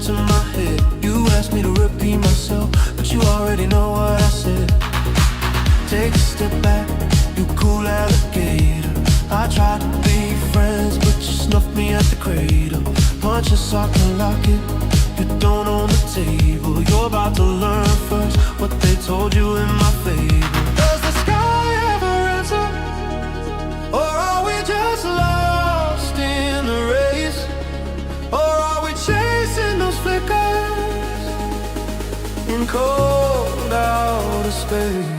to my head. You asked me to repeat myself, but you already know what I said. Take a step back, you cool alligator. I tried to be friends, but you snuffed me at the cradle. Punch a sock and lock it, you don't own the table. You're about to learn first what they told you in my fable. Does the sky ever answer? Or are we just lost in the race? Or are we chasing those flickers in cold outer space?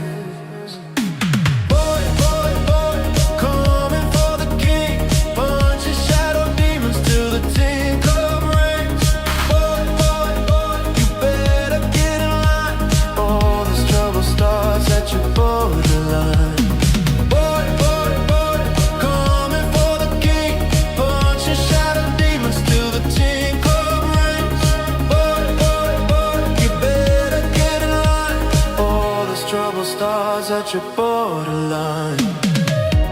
At your borderline.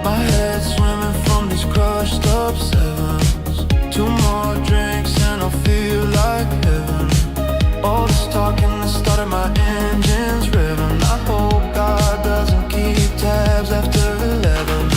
My head's swimming from these crushed up sevens. 2 more drinks and I'll feel like heaven. All this talking that started my engines revving. I hope God doesn't keep tabs after 11.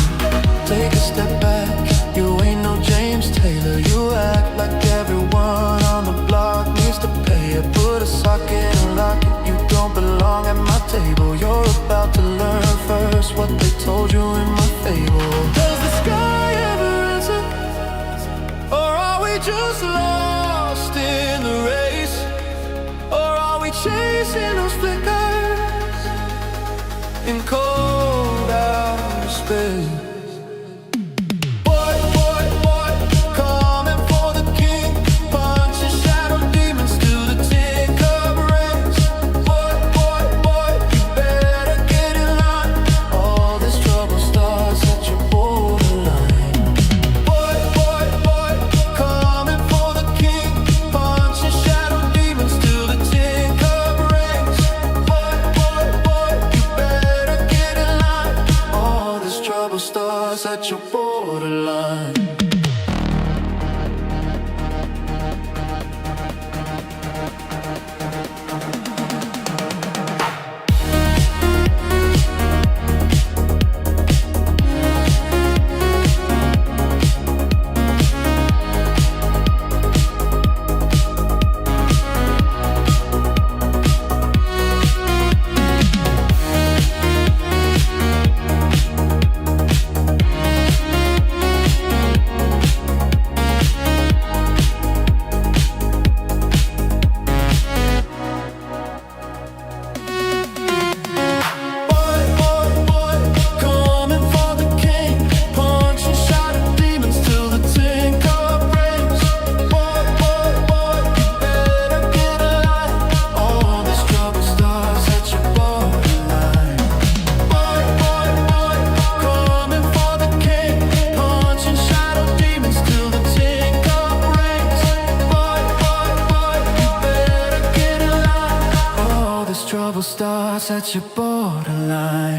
Take a step back, you ain't no James Taylor. You act like everyone on the block needs to pay it. Put a socket and lock it, you don't belong at my table. You're about to learn first what they told you in my fable. Does the sky ever answer? Or are we just lost in the race? Or are we chasing those flickers in cold outer space? Stars at your borderline. Trouble starts at your borderline.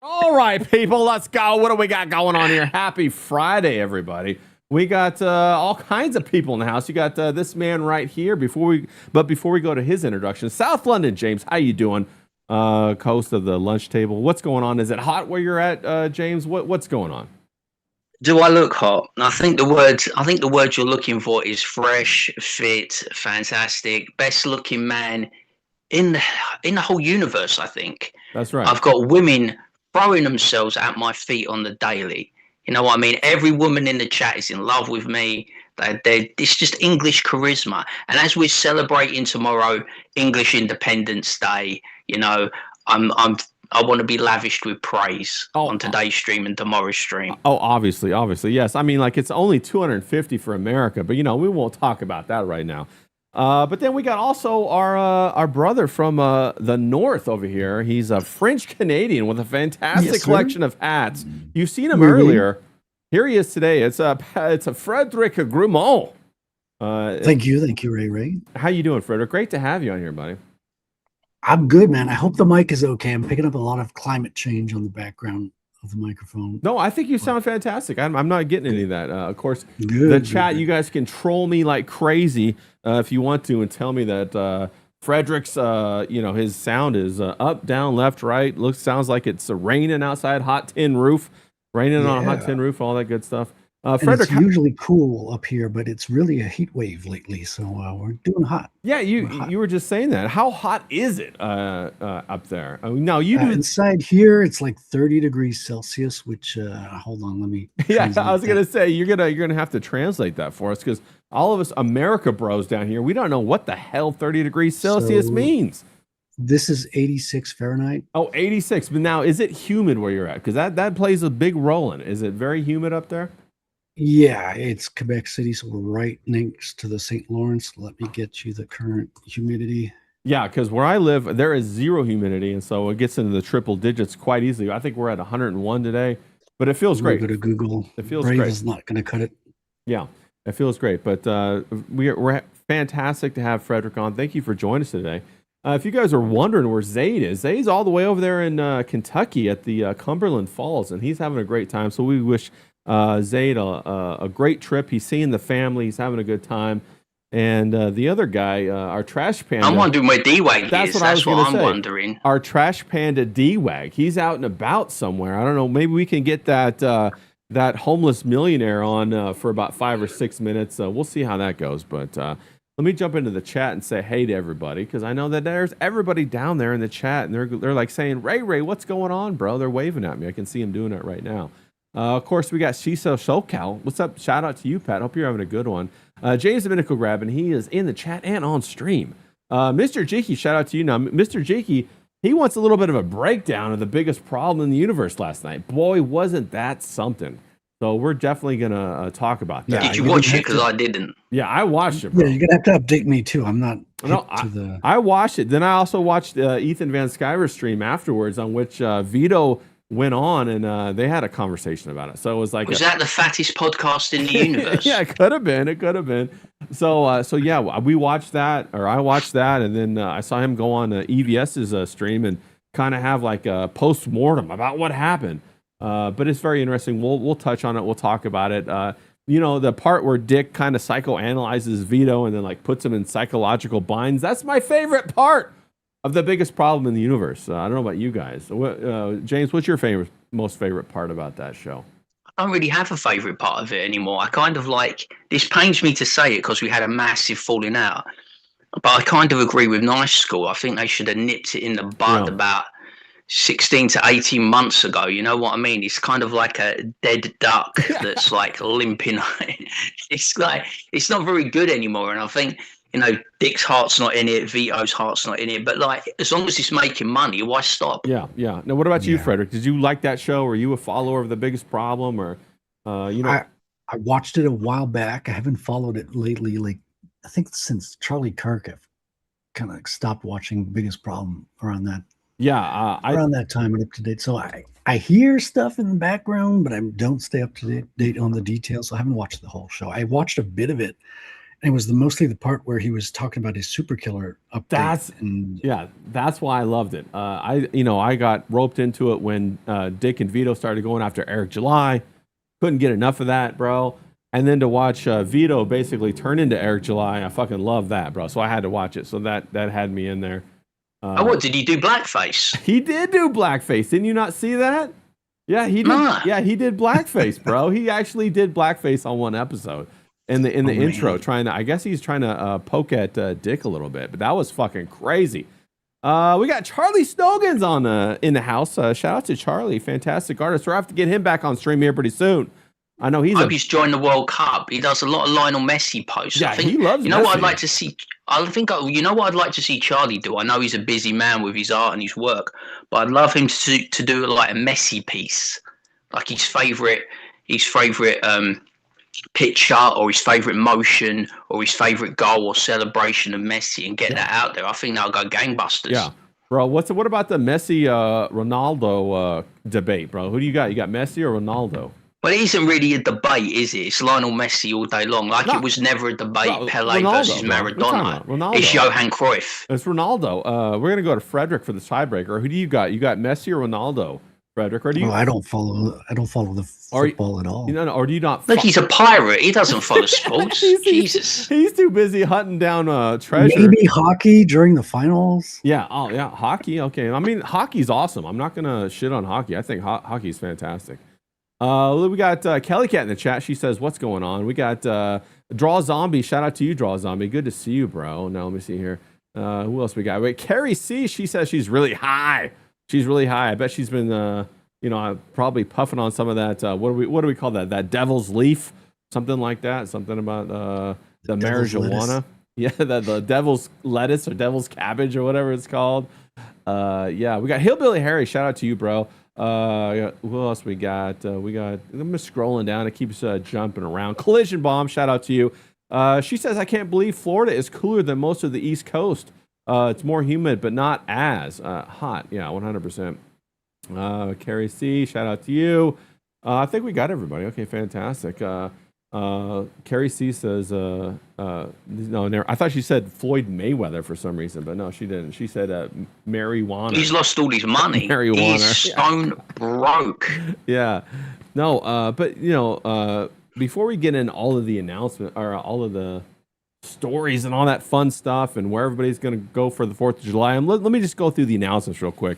All right, people, let's go. What do we got going on here? Happy Friday, everybody. We got all kinds of people in the house. You got this man right here. Before we go to his introduction, South London, James, how you doing? Host of the lunch table. What's going on? Is it hot where you're at, James? What's going on? Do I look hot? I think the word you're looking for is fresh, fit, fantastic, best looking man in the whole universe, I think. That's right. I've got women throwing themselves at my feet on the daily. You know what I mean? Every woman in the chat is in love with me. It's just English charisma. And as we're celebrating tomorrow, English Independence Day, you know, I want to be lavished with praise on today's stream and tomorrow's stream. Oh, obviously, yes. I mean, like it's only 250 for America, but we won't talk about that right now. But then we got also our brother from the north over here. He's a French Canadian with a fantastic collection of hats. You've seen him earlier. Here he is today. It's a Frederic Guimont. Thank you, Ray. How you doing, Frederic? Great to have you on here, buddy. I'm good, man. I hope the mic is okay. I'm picking up a lot of climate change on the background of the microphone. No, I think you sound fantastic. I'm not getting any of that. Of course, the chat, you guys can troll me like crazy if you want to and tell me that Frederick's, his sound is up, down, left, right. Sounds like it's raining outside, hot tin roof, raining on a hot tin roof, all that good stuff. Frederick, it's usually cool up here, but it's really a heat wave lately, so we're doing hot. Yeah, you were just saying that. How hot is it up there? No, you do inside here. It's like 30 degrees Celsius. Which hold on, let me. Yeah, I was gonna say you're gonna have to translate that for us because all of us America bros down here, we don't know what the hell 30 degrees Celsius means. This is 86 Fahrenheit. Oh, 86. But now, is it humid where you're at? Because that plays a big role in it. Is it very humid up there? Yeah, it's Quebec City, so we're right next to the St. Lawrence. Let me get you the current humidity. Yeah, because where I live, there is zero humidity, and so it gets into the triple digits quite easily. I think we're at 101 today, but it feels great. Go to Google. It feels Brave great. Is not going to cut it. Yeah, it feels great. But we're fantastic to have Frederic on. Thank you for joining us today. If you guys are wondering where Zaid is, Zaid's all the way over there in Kentucky at the Cumberland Falls, and he's having a great time. So we wish Zaid a great trip. He's seeing the family. He's having a good time. And the other guy, our trash panda. I'm wondering where D-Wag is. That's what I'm wondering. Our trash panda D-Wag. He's out and about somewhere. I don't know. Maybe we can get that homeless millionaire on for about 5 or 6 minutes. We'll see how that goes. But let me jump into the chat and say hey to everybody because I know that there's everybody down there in the chat and they're like saying, Ray, what's going on, bro? They're waving at me. I can see him doing it right now. Of course, we got Shiso SoCal. What's up? Shout out to you, Pat. Hope you're having a good one. James Dominical Grabbin, he is in the chat and on stream. Mr. Jiki, shout out to you. Now, Mr. Jiki, he wants a little bit of a breakdown of the biggest problem in the universe last night. Boy, wasn't that something. So we're definitely going to talk about that. Did you watch it? Because I didn't. Yeah, I watched it, bro. Yeah, you're going to have to update me, too. I'm not I watched it. Then I also watched Ethan Van Sciver's stream afterwards on which Vito went on and they had a conversation about it. So it was like, was that the fattest podcast in the universe? Yeah, it could have been. So yeah, we watched that, or I watched that, and then I saw him go on EVS's stream and kind of have like a post-mortem about what happened. But it's very interesting. We'll touch on it. We'll talk about it. The part where Dick kind of psychoanalyzes Vito and then like puts him in psychological binds. That's my favorite part of the biggest problem in the universe. I don't know about you guys. James, what's your most favorite part about that show? I don't really have a favorite part of it anymore. I kind of like, this pains me to say it because we had a massive falling out, but I kind of agree with Nice School. I think they should have nipped it in the bud about 16 to 18 months ago. You know what I mean? It's kind of like a dead duck that's like limping. It's like, it's not very good anymore. And I think, Dick's heart's not in it, Vito's heart's not in it, but like, as long as it's making money, why stop? Yeah. Now, what about you, Frederic? Did you like that show? Were you a follower of The Biggest Problem, or I watched it a while back. I haven't followed it lately. Like, I think since Charlie Kirk, I've kind of stopped watching Biggest Problem around that. Yeah, around that time and up to date. So I hear stuff in the background, but I don't stay up to date on the details. So I haven't watched the whole show. I watched a bit of it. And it was mostly the part where he was talking about his super killer update. That's why I loved it. I got roped into it when Dick and Vito started going after Eric July. Couldn't get enough of that, bro. And then to watch Vito basically turn into Eric July, I fucking love that, bro. So I had to watch it. So that had me in there. What did he do? Blackface? He did do blackface. Didn't you not see that? Yeah, he did. Nah. Yeah, he did blackface, bro. He actually did blackface on one episode in the intro. I guess he's trying to poke at Dick a little bit, but that was fucking crazy. We got Charlie Snogans in the house. Shout out to Charlie, fantastic artist. We'll have to get him back on stream here pretty soon. I know he's joined the World Cup. He does a lot of Lionel Messi posts. Yeah, he loves. You know Messi. What I'd like to see. You know what I'd like to see Charlie do. I know he's a busy man with his art and his work, but I'd love him to do like a Messi piece, like his favorite picture or his favorite motion or his favorite goal or celebration of Messi, and get that out there. I think that'll go gangbusters. Yeah, bro. What about the Messi Ronaldo debate, bro? Who do you got? You got Messi or Ronaldo? Well, it isn't really a debate, is it? It's Lionel Messi all day long. It was never a debate. Pele versus Maradona. It's Johan Cruyff. It's Ronaldo. We're gonna go to Frederick for the tiebreaker. Who do you got? You got Messi or Ronaldo, Frederick? Or do you? I don't follow the football at all. Or do you not? Look, he's a pirate. He doesn't follow sports. Jesus. He's too busy hunting down treasure. Maybe hockey during the finals. Yeah. Oh, yeah. Hockey. Okay. I mean, hockey's awesome. I'm not gonna shit on hockey. I think hockey's fantastic. We got Kelly Cat in the chat. She says, "What's going on?" We got Draw Zombie. Shout out to you, Draw Zombie. Good to see you, bro. Now let me see here. Who else we got? Wait, Carrie C. She says she's really high. She's really high. I bet she's been, probably puffing on some of that. What do we call that? That devil's leaf, something like that. Something about the marijuana. Yeah, the devil's lettuce or devil's cabbage or whatever it's called. We got Hillbilly Harry. Shout out to you, bro. Who else we got? I'm just scrolling down. It keeps jumping around. Collision Bomb, shout out to you. She says, I can't believe Florida is cooler than most of the East Coast. It's more humid, but not as hot. Yeah, 100%. Carrie C, shout out to you. I think we got everybody. Okay, fantastic. Carrie C says, no, I thought she said Floyd Mayweather for some reason, but no, she didn't. She said marijuana. He's lost all his money. Marijuana. He's stone broke. Yeah. No, but, before we get in all of the announcement or all of the stories and all that fun stuff and where everybody's going to go for the 4th of July, let me just go through the announcements real quick.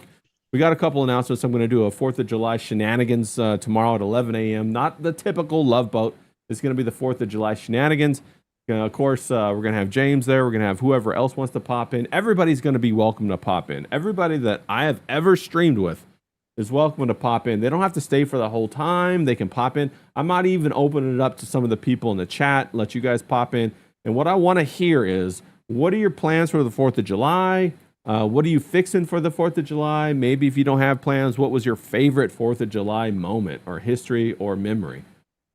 We got a couple announcements. I'm going to do a 4th of July shenanigans tomorrow at 11 a.m. Not the typical Love Boat. It's going to be the 4th of July shenanigans. Of course, we're going to have James there. We're going to have whoever else wants to pop in. Everybody's going to be welcome to pop in. Everybody that I have ever streamed with is welcome to pop in. They don't have to stay for the whole time. They can pop in. I might even open it up to some of the people in the chat, let you guys pop in. And what I want to hear is, what are your plans for the 4th of July? What are you fixing for the 4th of July? Maybe if you don't have plans, what was your favorite 4th of July moment or history or memory?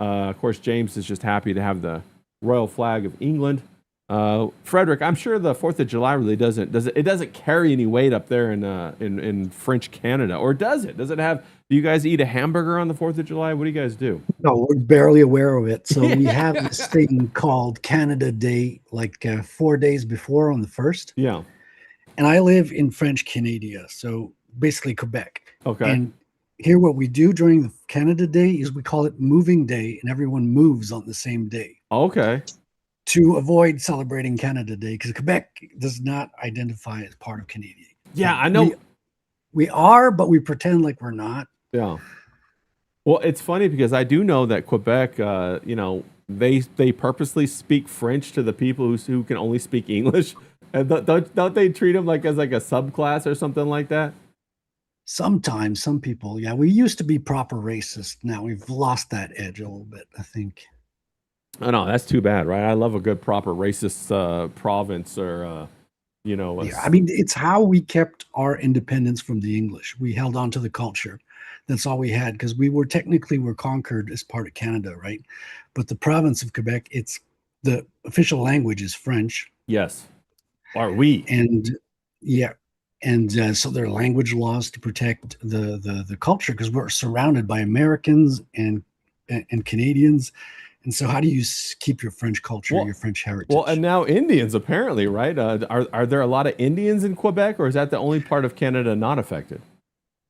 Of course, James is just happy to have the royal flag of England. Frederick, I'm sure the 4th of July really doesn't carry any weight up there in French Canada, or does it? Do you guys eat a hamburger on the 4th of July? What do you guys do? No, we're barely aware of it. So we have this thing called Canada Day, 4 days before on the 1st. Yeah. And I live in French Canada, so basically Quebec. Okay. And here what we do during the Canada Day is we call it moving day, and everyone moves on the same day. Okay. To avoid celebrating Canada Day, because Quebec does not identify as part of Canada. Yeah, I know. We are, but we pretend like we're not. Yeah. Well, it's funny because I do know that Quebec, they purposely speak French to the people who can only speak English. And don't they treat them as a subclass or something like that? Sometimes, some people, yeah. We used to be proper racist. Now we've lost that edge a little bit, I think. I know, that's too bad, right? I love a good proper racist province or, Yeah, I mean, it's how we kept our independence from the English. We held on to the culture. That's all we had, because we were conquered as part of Canada, right? But the province of Quebec, the official language is French. Yes. Are we? And yeah. And so there are language laws to protect the culture, because we're surrounded by Americans and Canadians And so, how do you keep your French culture, Well, your French heritage? Well, and now Indians apparently, right? Are there a lot of Indians in Quebec, or is that the only part of Canada not affected?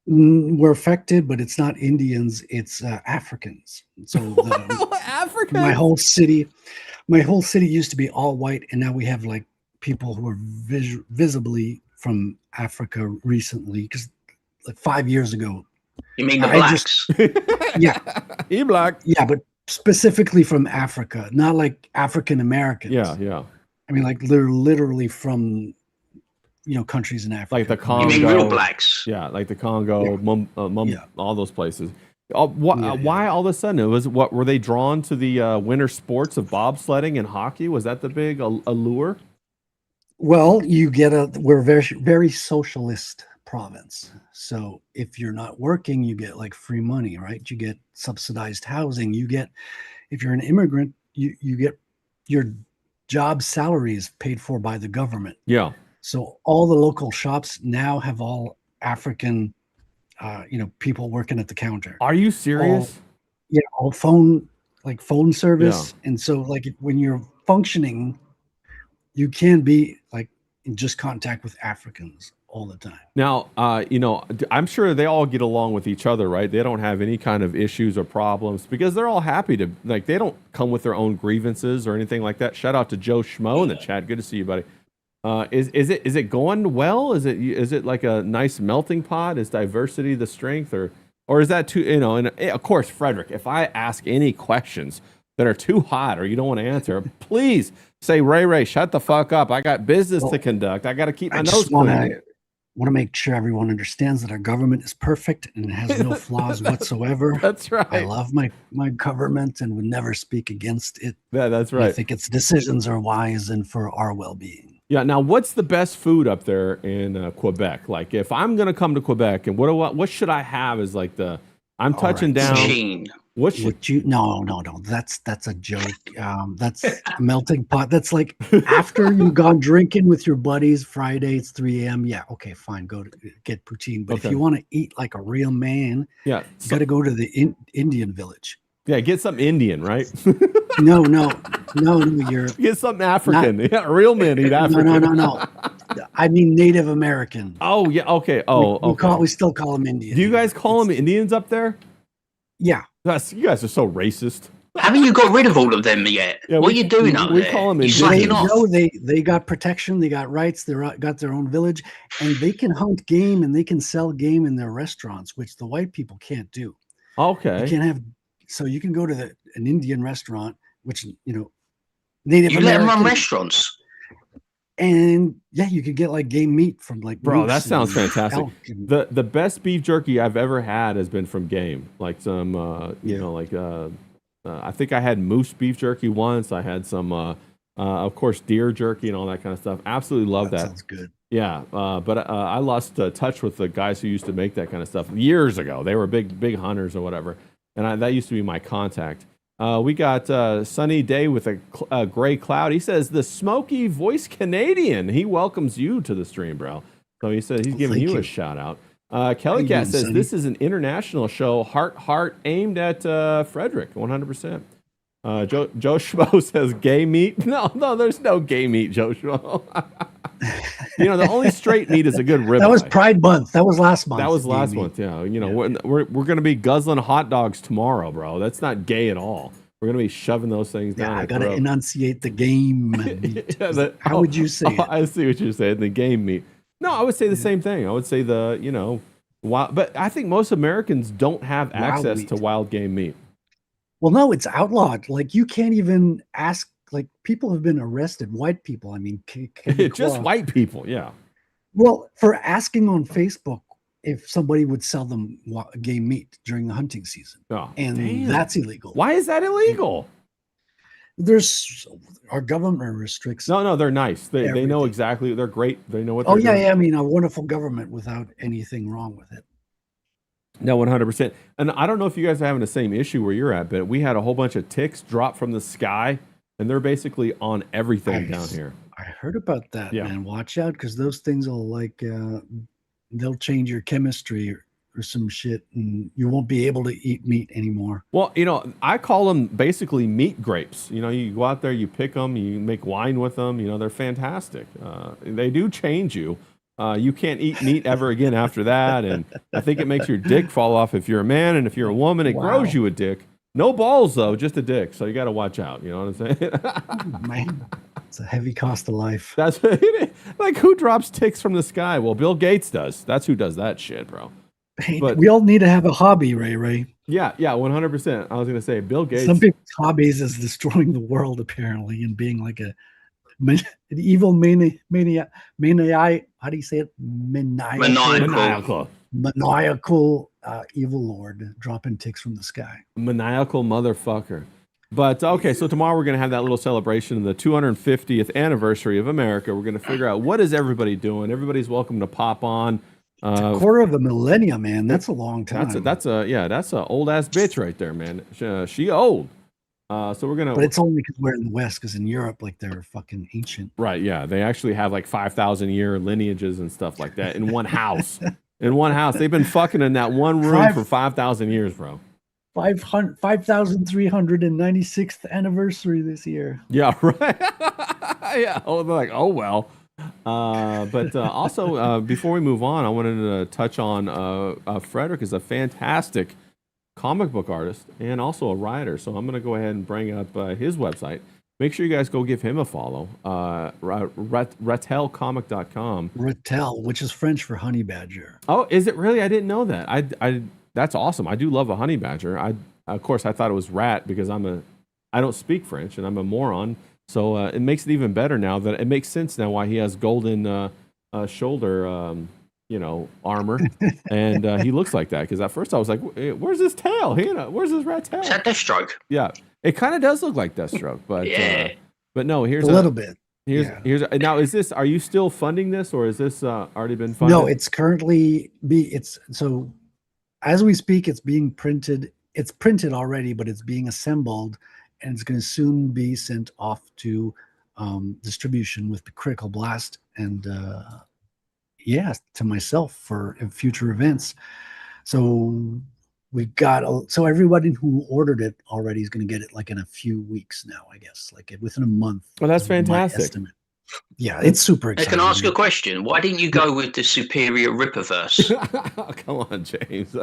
We're affected, but it's not Indians; it's Africans. So Africans. my whole city used to be all white, and now we have like people who are visibly from Africa recently, because like 5 years ago. You mean the blacks? Yeah, he black. Yeah, but specifically from Africa, not like African Americans. Yeah. I mean, like they're literally from, countries in Africa. Like the Congo. You mean real blacks? Yeah, like the Congo, all those places. Why all of a sudden? What were they drawn to the winter sports of bobsledding and hockey? Was that the big allure? Well, we're very, very socialist province. So if you're not working, you get like free money, right? You get subsidized housing. If you're an immigrant, you get your job salary is paid for by the government. Yeah. So all the local shops now have all African, people working at the counter. Are you serious? All phone service. Yeah. And so like when you're functioning, you can be like in just contact with Africans all the time. Now, I'm sure they all get along with each other, right? They don't have any kind of issues or problems because they're all happy to, like, they don't come with their own grievances or anything like that. Shout out to Joe Schmo in the chat. Good to see you, buddy. Is it going well? Is it like a nice melting pot? Is diversity the strength, or is that too, and of course, Frederic, if I ask any questions that are too hot or you don't want to answer, please say, Ray, shut the fuck up. I got business to conduct. I got to keep my nose clean. I want to make sure everyone understands that our government is perfect and has no flaws whatsoever. That's right. I love my government and would never speak against it. Yeah, that's right. I think its decisions are wise and for our well-being. Yeah. Now, what's the best food up there in Quebec? Like, if I'm going to come to Quebec, and what should I have as like I'm touching down. Poutine. No, that's a joke. That's a melting pot. That's like after you've gone drinking with your buddies Friday, it's 3 a.m. Yeah, okay, fine, go to get poutine. But if you want to eat like a real man, you got to go to the Indian village. Yeah, get something Indian, right? No, you're get something African. Real men eat African. No. I mean Native American. Oh yeah, okay. We still call them Indian. Do you guys call them Indians up there? Yeah. You guys are so racist. Haven't you got rid of all of them yet? Yeah, what are you doing up there? We call them Indians. No, they got protection. They got rights. They got their own village, and they can hunt game and they can sell game in their restaurants, which the white people can't do. Okay. You can't have. So you can go to an Indian restaurant, which Native American. Let them run restaurants. And yeah, you could get like game meat from like. Bro, that sounds fantastic. The best beef jerky I've ever had has been from game. Like some, I think I had moose beef jerky once. I had some, of course, deer jerky and all that kind of stuff. Absolutely love that. Sounds good. Yeah, but I lost touch with the guys who used to make that kind of stuff years ago. They were big hunters or whatever, and that used to be my contact. We got Sunny Day with a gray cloud. He says, the smoky voice Canadian. He welcomes you to the stream, bro. So he said he's giving you a shout out. Kelly Cat says, this is an international show, heart aimed at Frederic, 100%. Joe Schmo says, gay meat. No, there's no gay meat, Joe Schmo. The only straight meat is a good ribeye. That was Pride Month. That was last month. That was last month. Yeah. We're going to be guzzling hot dogs tomorrow, bro. That's not gay at all. We're going to be shoving those things down. I got to enunciate the game meat. How would you say it? I see what you're saying. The game meat. No, I would say the same thing. I would say wild, but I think most Americans don't have access to wild game meat. Well, no, it's outlawed. Like you can't even ask. Like people have been arrested. White people. I mean, just white people. Yeah. Well, for asking on Facebook if somebody would sell them game meat during the hunting season, that's illegal. Why is that illegal? Our government restricts. No, they're nice. They know exactly. They're great. They know what. Oh yeah. I mean, a wonderful government without anything wrong with it. No, 100%. And I don't know if you guys are having the same issue where you're at, but we had a whole bunch of ticks drop from the sky, and they're basically on everything down here. I heard about that, man. Watch out, because those things will they'll change your chemistry or some shit, and you won't be able to eat meat anymore. Well, I call them basically meat grapes. You go out there, you pick them, you make wine with them. They're fantastic. They do change you. You can't eat meat ever again after that, and I think it makes your dick fall off if you're a man, and if you're a woman, it grows you a dick. No balls though, just a dick. So you got to watch out. You know what I'm saying? Man, it's a heavy cost of life. That's like, who drops ticks from the sky? Well, Bill Gates does. That's who does that shit, bro. Hey, we all need to have a hobby, Ray. Yeah, 100%. I was gonna say Bill Gates. Some people's hobbies is destroying the world, apparently, and being like an evil maniac. How do you say it? Maniacal evil lord dropping ticks from the sky. Maniacal motherfucker. But okay, so tomorrow we're going to have that little celebration of the 250th anniversary of America. We're going to figure out what is everybody doing. Everybody's welcome to pop on. A quarter of a millennia, man. That's a long time. That's a old ass bitch right there, man. She old. So we're gonna. But it's only because we're in the West. Because in Europe, like, they're fucking ancient. Right? Yeah, they actually have like 5,000-year lineages and stuff like that in one house. In one house, they've been fucking in that one room for 5,000 years, bro. 5,396th anniversary this year. Yeah, right. Yeah. Oh, they're like, oh well. But also, before we move on, I wanted to touch on Frederic is a fantastic comic book artist and also a writer. So I'm going to go ahead and bring up his website. Make sure you guys go give him a follow. Ratelcomic.com. Ratel, which is French for honey badger. Oh, is it really? I didn't know that. I that's awesome. I do love a honey badger. Of course I thought it was rat because I don't speak French and I'm a moron. So it makes it even better now that it makes sense now why he has golden shoulder armor and he looks like that, because at first I was like, where's his tail? Where's his rat tail? Is that Deathstroke? Yeah, it kind of does look like Deathstroke, but but no, here's a little bit. Here's now, are you still funding this, or is this already been funded? No, it's currently so as we speak, it's being printed. It's printed already, but it's being assembled, and it's going to soon be sent off to distribution with the Critical Blast and to myself for future events. So we got so everybody who ordered it already is going to get it like in a few weeks now, I guess, like within a month. Well, that's fantastic. Yeah, it's super exciting. Can I ask a question? Why didn't you go with the superior Ripperverse? Come on, James.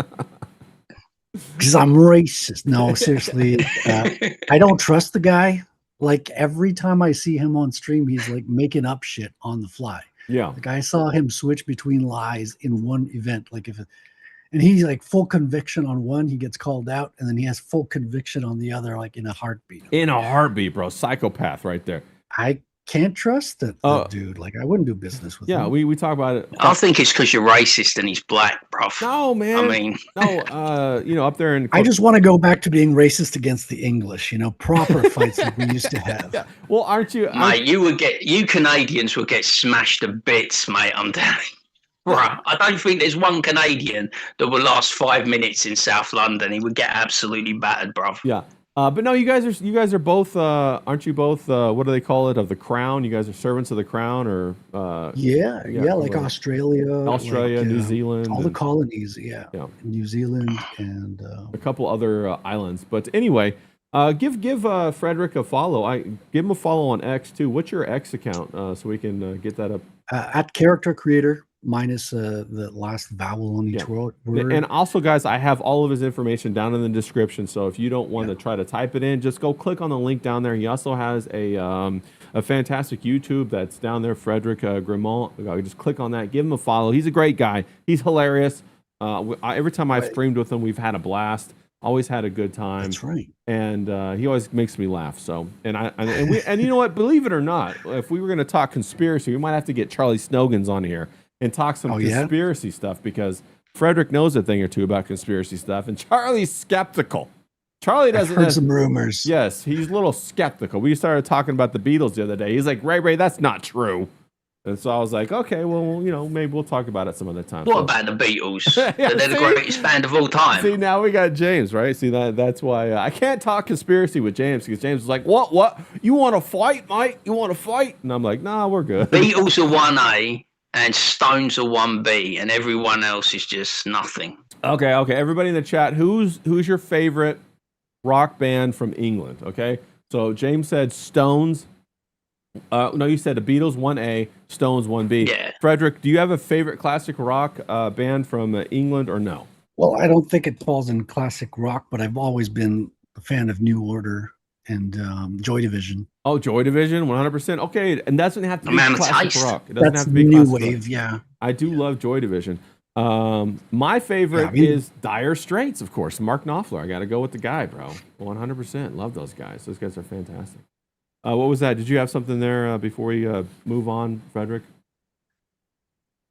Because I'm racist. No, seriously. I don't trust the guy. Like, every time I see him on stream, he's like making up shit on the fly. Yeah. Like, I saw him switch between lies in one event. And he's like full conviction on one, he gets called out, and then he has full conviction on the other, like in a heartbeat. In a heartbeat, bro. Psychopath right there. I can't trust that dude. Like, I wouldn't do business with him. Yeah, we talk about it. I think it's because you're racist and he's black, bro. No, man. I mean, no, up there in. I just want to go back to being racist against the English. Proper fights that we used to have. Yeah. Well, aren't you, mate? You Canadians will get smashed to bits, mate. I'm telling you. Right. I don't think there's one Canadian that will last 5 minutes in South London. He would get absolutely battered, bro. Yeah. But no, you guys are both, aren't you both, what do they call it, of the crown? You guys are servants of the crown, or? Yeah, like Australia, New Zealand. All the colonies, yeah. New Zealand and. A couple other islands. But anyway, give Frederic a follow. Give him a follow on X too. What's your X account, so we can get that up? At Character Creator. Minus the last vowel on each word. And also, guys, I have all of his information down in the description. So if you don't want to try to type it in, just go click on the link down there. He also has a fantastic YouTube that's down there, Frederic Guimont. Just click on that. Give him a follow. He's a great guy. He's hilarious. Every time I've streamed with him, we've had a blast. Always had a good time. That's right. And he always makes me laugh. So, and you know what? Believe it or not, if we were going to talk conspiracy, we might have to get Charlie Snogans on here and talk some conspiracy stuff, because Frederic knows a thing or two about conspiracy stuff, and Charlie's skeptical. Charlie doesn't. I've heard some rumors. Yes, he's a little skeptical. We started talking about the Beatles the other day. He's like, Ray, that's not true. And so I was like, okay, well, maybe we'll talk about it some other time. What about the Beatles? They're the greatest band of all time. See, now we got James, right? See, that's why I can't talk conspiracy with James, because James is like, what? You want to fight, mate? You want to fight? And I'm like, nah, we're good. Beatles are 1A and Stones are 1B, and everyone else is just nothing. Okay. Everybody in the chat, who's your favorite rock band from England? Okay. So James said Stones. No, you said the Beatles 1A, Stones 1B. Yeah. Frederick, do you have a favorite classic rock band from England or no? Well, I don't think it falls in classic rock, but I've always been a fan of New Order and Joy Division. Oh, Joy Division, 100%. Okay, and that doesn't have to be classic rock. It doesn't That's have to be new classic wave, rock. yeah. I do love Joy Division. My favorite is Dire Straits, of course. Mark Knopfler. I got to go with the guy, bro. 100%. Love those guys. Those guys are fantastic. What was that? Did you have something there before we move on, Frederick?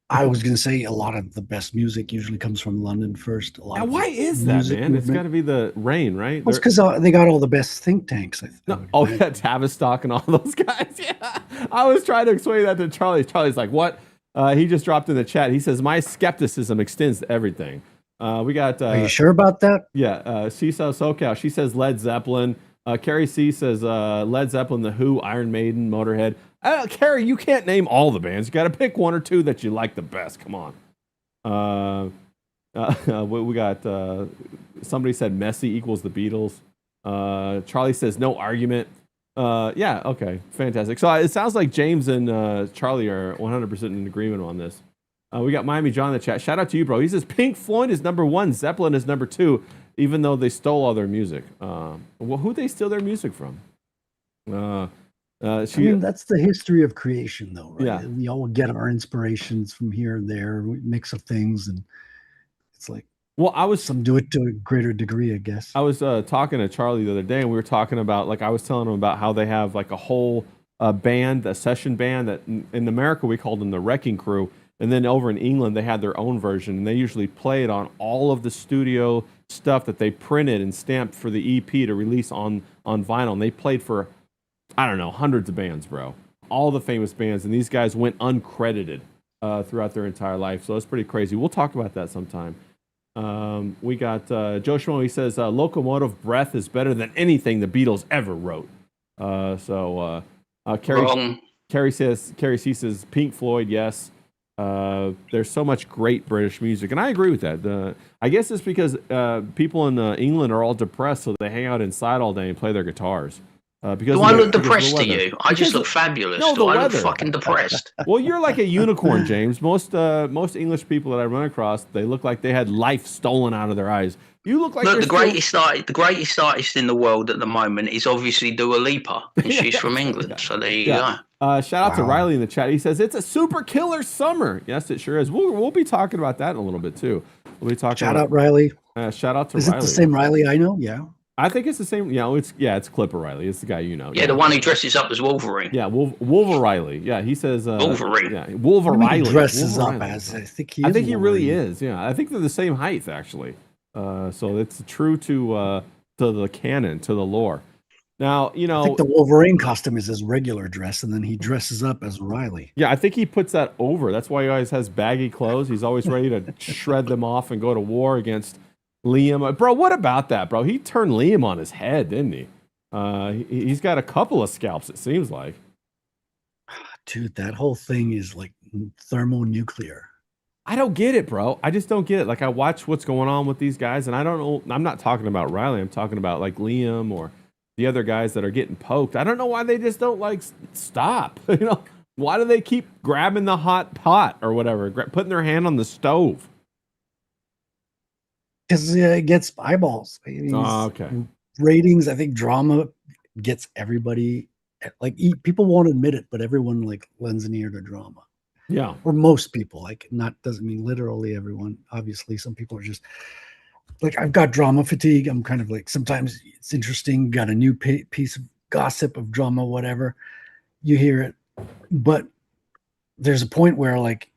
I was going to say a lot of the best music usually comes from London first. Now, why is that, man? It's got to be the rain, right? Well, it's because they got all the best think tanks. Yeah, Tavistock and all those guys. Yeah, I was trying to explain that to Charlie. Charlie's like, "What?" He just dropped in the chat. He says, "My skepticism extends to everything." We got. Are you sure about that? Yeah. She says SoCal. She says Led Zeppelin. Carrie C says Led Zeppelin, The Who, Iron Maiden, Motorhead. Carrie, you can't name all the bands. You got to pick one or two that you like the best. Come on. We got somebody said Messi equals the Beatles. Charlie says no argument. Yeah, okay, fantastic. So it sounds like James and Charlie are 100% in agreement on this. We got Miami John in the chat. Shout out to you, bro. He says Pink Floyd is number 1, Zeppelin is number 2, even though they stole all their music. Well, who'd they steal their music from? I mean, that's the history of creation, though, right? Yeah. We all get our inspirations from here and there, we mix of things, and it's like, well, some do it to a greater degree, I guess. I was talking to Charlie the other day, and we were talking about, like, I was telling him about how they have like a whole band, a session band that in America we called them the Wrecking Crew, and then over in England they had their own version, and they usually play it on all of the studio stuff that they printed and stamped for the EP to release on vinyl. And they played for, I don't know, hundreds of bands, bro. All the famous bands, and these guys went uncredited throughout their entire life. So it's pretty crazy. We'll talk about that sometime. We got Joe Schmo. He says Locomotive Breath is better than anything the Beatles ever wrote. Carrie C says Pink Floyd, yes. There's so much great British music, and I agree with that. I guess it's because people in England are all depressed, so they hang out inside all day and play their guitars. Because do I look depressed to you? I just look fabulous. No, do I look fucking depressed? Well, you're like a unicorn, James. Most English people that I run across, they look like they had life stolen out of their eyes. You look like the greatest artist in the world at the moment is obviously Dua Lipa, and she's from England. So there you go. Shout out to Riley in the chat. He says it's a super killer summer. Yes, it sure is. We'll be talking about that in a little bit too. We'll be talking. Shout out Riley. Shout out to Riley. Is it the same Riley I know? Yeah. I think it's the same. Yeah, it's Clipper Riley. It's the guy you know. Yeah, the one who dresses up as Wolverine. Yeah, Wolver Riley. Yeah, he says Wolverine. Yeah, Wolver Riley. Dresses up as I think he really is. Yeah, I think they're the same height actually. So it's true to the canon, to the lore. Now, you know, I think the Wolverine costume is his regular dress, and then he dresses up as Riley. Yeah, I think he puts that over. That's why he always has baggy clothes. He's always ready to shred them off and go to war against Liam. Bro, what about that, bro? He turned Liam on his head, didn't he? He's got a couple of scalps, it seems like. Dude, that whole thing is like thermonuclear. I don't get it, bro. I just don't get it. Like, I watch what's going on with these guys, and I don't know. I'm not talking about Riley. I'm talking about like Liam or the other guys that are getting poked. I don't know why they just don't like stop. You know, why do they keep grabbing the hot pot or whatever, putting their hand on the stove? Because it gets eyeballs. Okay. Ratings. I think drama gets everybody. Like people won't admit it, but everyone like lends an ear to drama. Yeah. Or most people. Like, doesn't mean literally everyone. Obviously, some people are just like, I've got drama fatigue. I'm kind of like, sometimes it's interesting. Got a new piece of gossip of drama, whatever. You hear it, but there's a point where like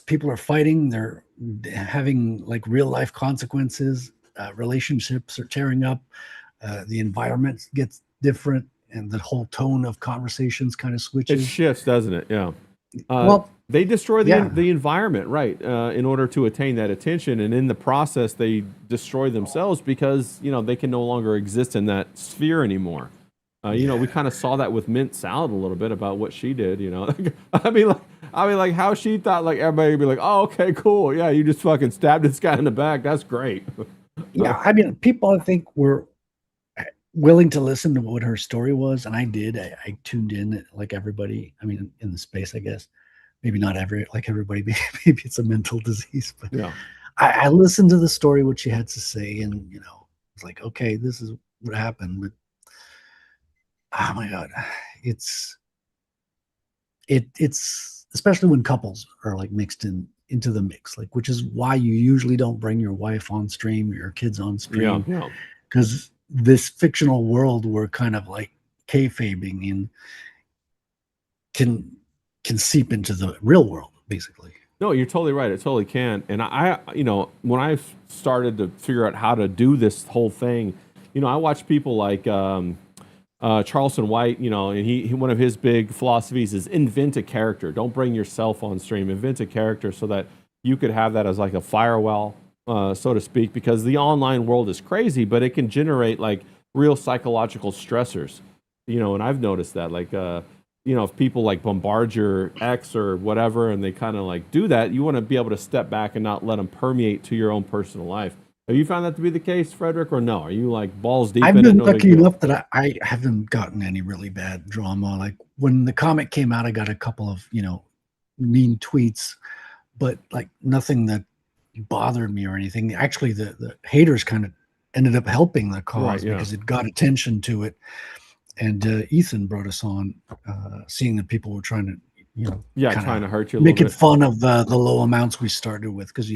people are fighting. They're having like real life consequences. Relationships are tearing up. The environment gets different, and the whole tone of conversations kind of switches. It shifts, doesn't it? Yeah. Well, they destroy the environment, right, in order to attain that attention, and in the process, they destroy themselves because they can no longer exist in that sphere anymore. We kind of saw that with Mint Salad a little bit about what she did. I mean, like, I mean, like how she thought like everybody would be like, oh, okay, cool. Yeah, you just fucking stabbed this guy in the back. That's great. Yeah, I mean, people I think were willing to listen to what her story was, and I did. I tuned in like everybody. I mean, in the space, I guess. Maybe not like everybody. Maybe it's a mental disease, but Yeah. I listened to the story, what she had to say, and it's like, okay, this is what happened. But oh my god, it's especially when couples are like mixed into the mix, like, which is why you usually don't bring your wife on stream, your kids on stream, because this fictional world we're kind of like kayfabing in can seep into the real world, basically. No, you're totally right. It totally can. And I when I started to figure out how to do this whole thing, I watched people like Charleston White, and he one of his big philosophies is invent a character. Don't bring yourself on stream. Invent a character so that you could have that as like a firewall, so to speak, because the online world is crazy, but it can generate like real psychological stressors, and I've noticed that like, if people like bombard your ex or whatever, and they kind of like do that, you want to be able to step back and not let them permeate to your own personal life. Have you found that to be the case, Frederic, or no? Are you like balls deep? I've been lucky enough that I haven't gotten any really bad drama. Like when the comic came out, I got a couple of, mean tweets, but like nothing that bothered me or anything. Actually, the haters kind of ended up helping the cause because it got attention to it. And Ethan brought us on, seeing that people were trying to, trying to hurt you, making fun of the low amounts we started with, because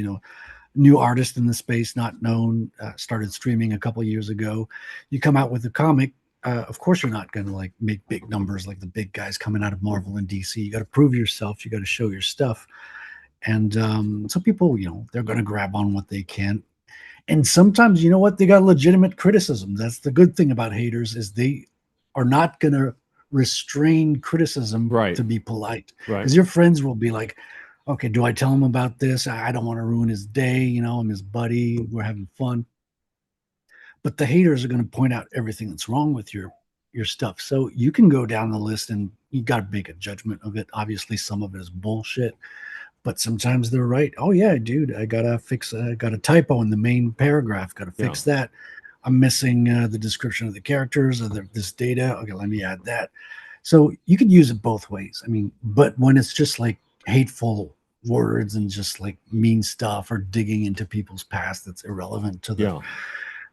new artist in the space, not known, started streaming a couple years ago. You come out with a comic, of course you're not going to like make big numbers like the big guys coming out of Marvel and DC. You got to prove yourself. You got to show your stuff. And some people, they're going to grab on what they can. And sometimes, they got legitimate criticism. That's the good thing about haters, is they are not going to restrain criticism to be polite. Because your friends will be like, okay, do I tell him about this? I don't want to ruin his day. I'm his buddy. We're having fun. But the haters are going to point out everything that's wrong with your stuff. So you can go down the list and you got to make a judgment of it. Obviously, some of it is bullshit, but sometimes they're right. Oh yeah, dude, I got a typo in the main paragraph. Got to fix that. I'm missing the description of the characters or this data. Okay, let me add that. So you could use it both ways. I mean, but when it's just like hateful words and just like mean stuff or digging into people's past that's irrelevant to the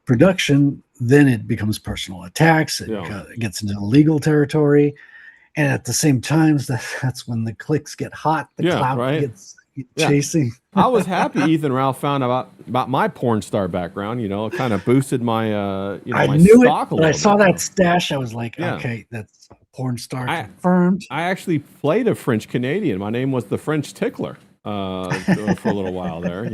production, then it becomes personal attacks. It gets into legal territory. And at the same time, that's when the clicks get hot. The clout gets chasing. I was happy Ethan Ralph found about my porn star background. It kind of boosted my I my knew stock it, a but I little saw bit. that stash. I was like, okay, that's a porn star confirmed. I actually played a French Canadian. My name was the French Tickler for a little while there. I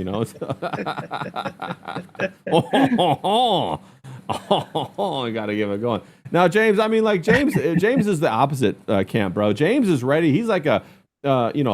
got to give it going. Now, James, I mean, like James is the opposite camp, bro. James is ready. He's like a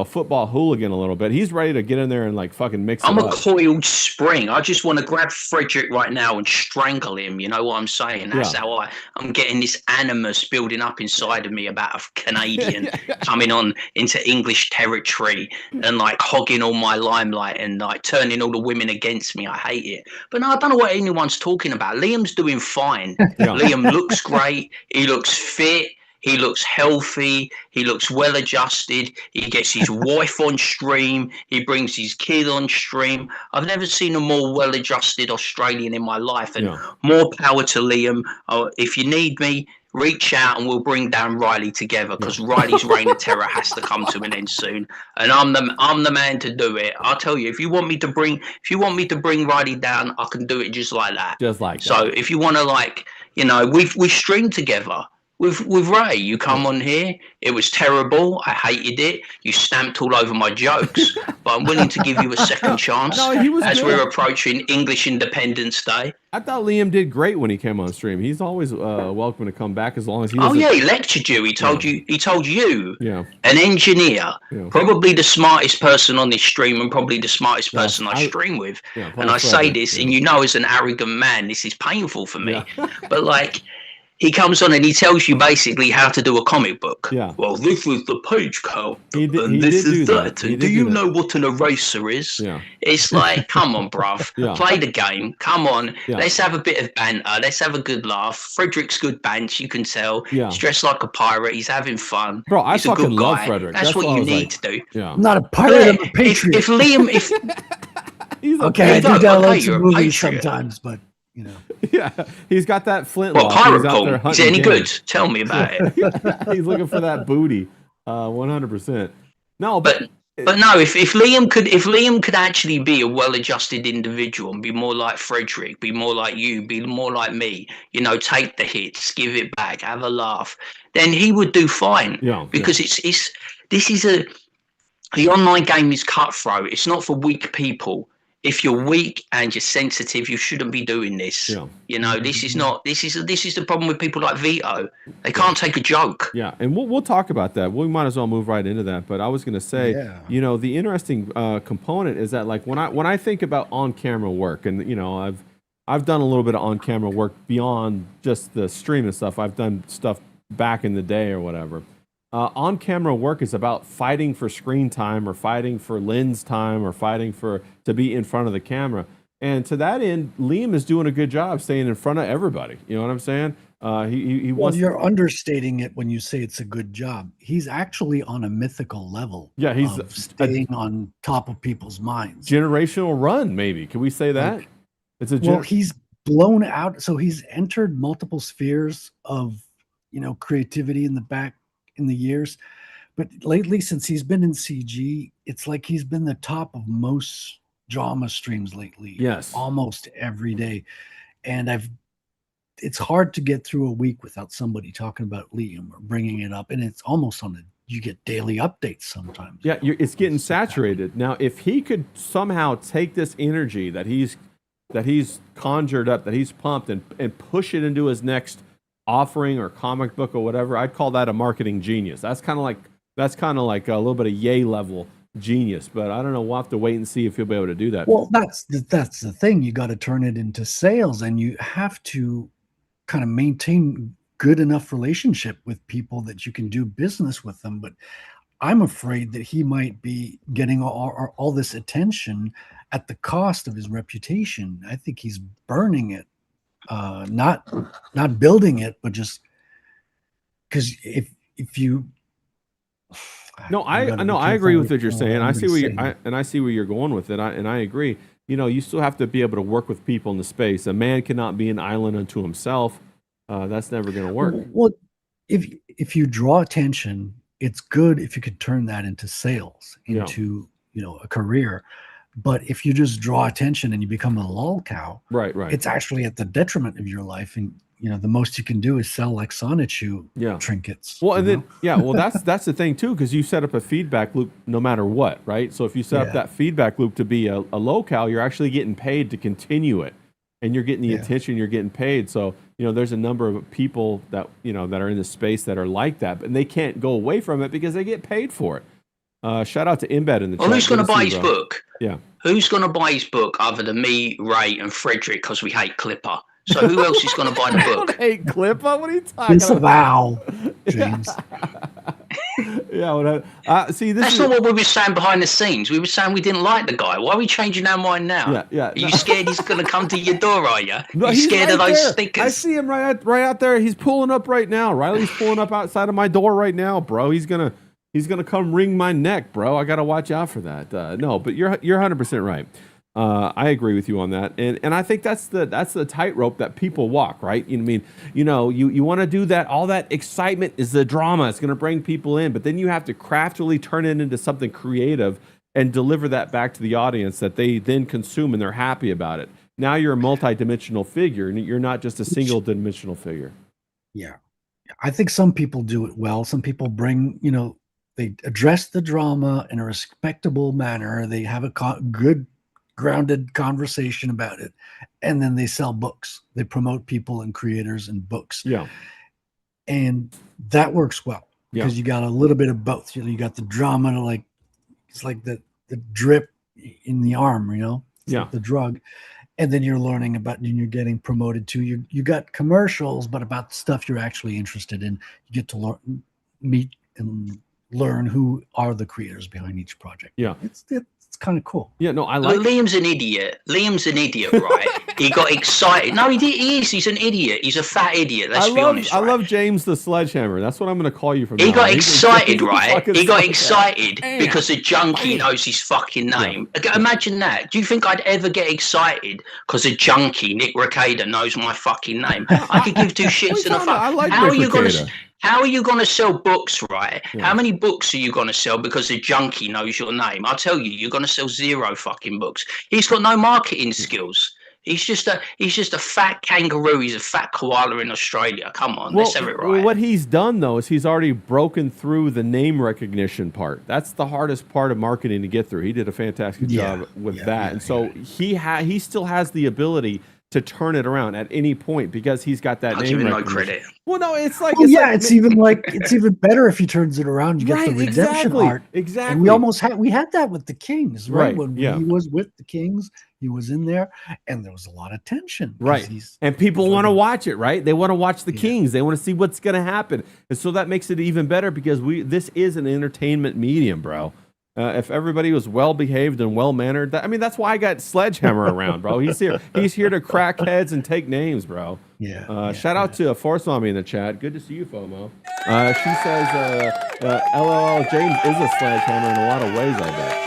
football hooligan a little bit. He's ready to get in there and like fucking mix it up. I'm a coiled spring. I just want to grab Frederic right now and strangle him. You know what I'm saying? That's how I'm getting this animus building up inside of me about a Canadian coming on into English territory and like hogging all my limelight and like turning all the women against me. I hate it. But no, I don't know what anyone's talking about. Liam's doing fine. Liam looks great. He looks fit. He looks healthy. He looks well adjusted. He gets his wife on stream. He brings his kid on stream. I've never seen a more well adjusted Australian in my life. And more power to Liam. If you need me, reach out and we'll bring down Riley together, because Riley's reign of terror has to come to an end soon. And I'm the man to do it. I'll tell you, if you want me to bring Riley down, I can do it just like that. So if you want to we streamed together. With Ray, you come on here. It was terrible. I hated it. You stamped all over my jokes, but I'm willing to give you a second chance. No, he was as good. We're approaching English Independence Day. I thought Liam did great when he came on stream. He's always welcome to come back as long as he. He lectured you. He told you. An engineer, probably the smartest person on this stream, and probably the smartest person I stream with. And I say this, and as an arrogant man, this is painful for me. But like. he comes on and he tells you basically how to do a comic book. Yeah. Well, this is the page count, He and did this do is that. that. And do you know what an eraser is? Yeah. It's like, come on, bruv. Yeah. Play the game. Come on. Yeah. Let's have a bit of banter. Let's have a good laugh. Frederick's good banter, you can tell. Yeah. He's dressed like a pirate. He's having fun. Bro, I He's a fucking good love guy. Frederick. That's what why I you was need like, to do. Yeah. I'm not a pirate, I'm a If patriot. Liam, if He's a okay, I do Okay, download you're some a movies patriot. sometimes, but you know. Yeah, he's got that flintlock. what pirate He's out there porn? Is it hunting any game. good? Tell me about it. He's looking for that booty. 100%. No, But no, if Liam could actually be a well-adjusted individual and be more like Frederick, be more like you, be more like me, you know, take the hits, give it back, have a laugh, then he would do fine. Yeah, because the online game is cutthroat. It's not for weak people. If you're weak and you're sensitive, you shouldn't be doing this. Yeah. You know, this is the problem with people like Vito. They can't take a joke. Yeah, and we'll talk about that. We might as well move right into that. But I was going to say, you know, the interesting component is that, like, when I think about on-camera work, and you know, I've done a little bit of on-camera work beyond just the streaming stuff. I've done stuff back in the day or whatever. On-camera work is about fighting for screen time, or fighting for lens time, or fighting to be in front of the camera. And to that end, Liam is doing a good job staying in front of everybody. You know what I'm saying? He Well, wants. you're understating it when you say it's a good job. He's actually on a mythical level. Yeah, he's of staying on top of people's minds. Generational run, maybe. Can we say that? Like, It's a well, he's blown out. So he's entered multiple spheres of, you know, creativity in the years. But lately, since he's been in CG, it's like he's been the top of most drama streams lately. Yes. Almost every day. And it's hard to get through a week without somebody talking about Liam or bringing it up. And it's almost you get daily updates sometimes. Yeah, it's getting saturated. Now, if he could somehow take this energy that he's conjured up, that he's pumped, and push it into his next offering or comic book or whatever, I'd call that a marketing genius. That's kind of like a little bit of Yay level genius, but I don't know. We'll have to wait and see if he'll be able to do that. Well, that's the thing. You got to turn it into sales, and you have to kind of maintain good enough relationship with people that you can do business with them. But I'm afraid that he might be getting all this attention at the cost of his reputation. I think he's burning it, not building it, but just because if you. I agree with what you're saying. I see where you're going with it, and I agree. You know, you still have to be able to work with people in the space. A man cannot be an island unto himself. That's never going to work. Well, if you draw attention, it's good if you could turn that into sales, into a career. But if you just draw attention and you become a lol cow, right, it's actually at the detriment of your life. And the most you can do is sell like Sonichu trinkets. Well, and then that's the thing too, because you set up a feedback loop no matter what, right? So if you set up that feedback loop to be a locale, you're actually getting paid to continue it, and you're getting the attention, you're getting paid. So there's a number of people that that are in the space that are like that, but they can't go away from it because they get paid for it. Shout out to Embed in the chat. Well, who's going to buy his book? Yeah. Who's going to buy his book other than me, Ray, and Frederick, because we hate Clipper? So who else is going to buy the book? I don't hate Clipper. What are you talking Disavow, James. See, that's not what we were saying behind the scenes. We were saying we didn't like the guy. Why are we changing our mind now? Yeah. Are you scared he's going to come to your door, are you? No, you scared right of those there. stickers? I see him right out there. He's pulling up right now. Riley's pulling up outside of my door right now, bro. He's gonna come wring my neck, bro. I gotta watch out for that. No, but you're 100% right. I agree with you on that, and I think that's the tightrope that people walk, right? You want to do that. All that excitement is the drama. It's going to bring people in, but then you have to craftily turn it into something creative and deliver that back to the audience that they then consume, and they're happy about it. Now you're a multi-dimensional figure, and you're not just a single-dimensional figure. Yeah, I think some people do it well. Some people bring, they address the drama in a respectable manner. They have a good grounded conversation about it, and then they sell books. They promote people and creators and books. Yeah, and that works well because you got a little bit of both. You got the drama, it's like the drip in the arm, like the drug, and then you're learning about, and you're getting promoted to, you got commercials, but about stuff you're actually interested in. You get to learn, meet and learn who are the creators behind each project. Yeah, it's kind of cool. Yeah, no, I like. Liam's an idiot. Liam's an idiot, right? He got excited. No, he is. He's an idiot. He's a fat idiot. Let's be honest. I love James the Sledgehammer. That's what I'm going to call you from now. He got excited, right? He got excited Damn. because a junkie knows his fucking name. Yeah. Imagine that. Do you think I'd ever get excited because a junkie, Nick Recader, knows my fucking name? I could give two shits in a fuck. I like How Nick are you going Recader. to? How are you going to sell books, right? Yeah. How many books are you going to sell because a junkie knows your name? I'll tell you, you're going to sell 0 fucking books. He's got no marketing skills. He's just a fat kangaroo. He's a fat koala in Australia. Come on, let's have it right. What he's done though is he's already broken through the name recognition part. That's the hardest part of marketing to get through. He did a fantastic job with that, and so he still has the ability to turn it around at any point because he's got that name recognition. No credit. Well, no, it's like it's even better if he turns it around. You get the redemption art. Exactly. And we had that with the Kings, right? When he was with the Kings, he was in there, and there was a lot of tension. Right. And people want to watch it, right? They want to watch the Kings. They want to see what's going to happen, and so that makes it even better because this is an entertainment medium, bro. If everybody was well behaved and well mannered, that's why I got Sledgehammer around, bro. He's here to crack heads and take names, bro. Shout out to Force Mommy in the chat. Good to see you, FOMO. She says, "LOL, James is a sledgehammer in a lot of ways." I bet.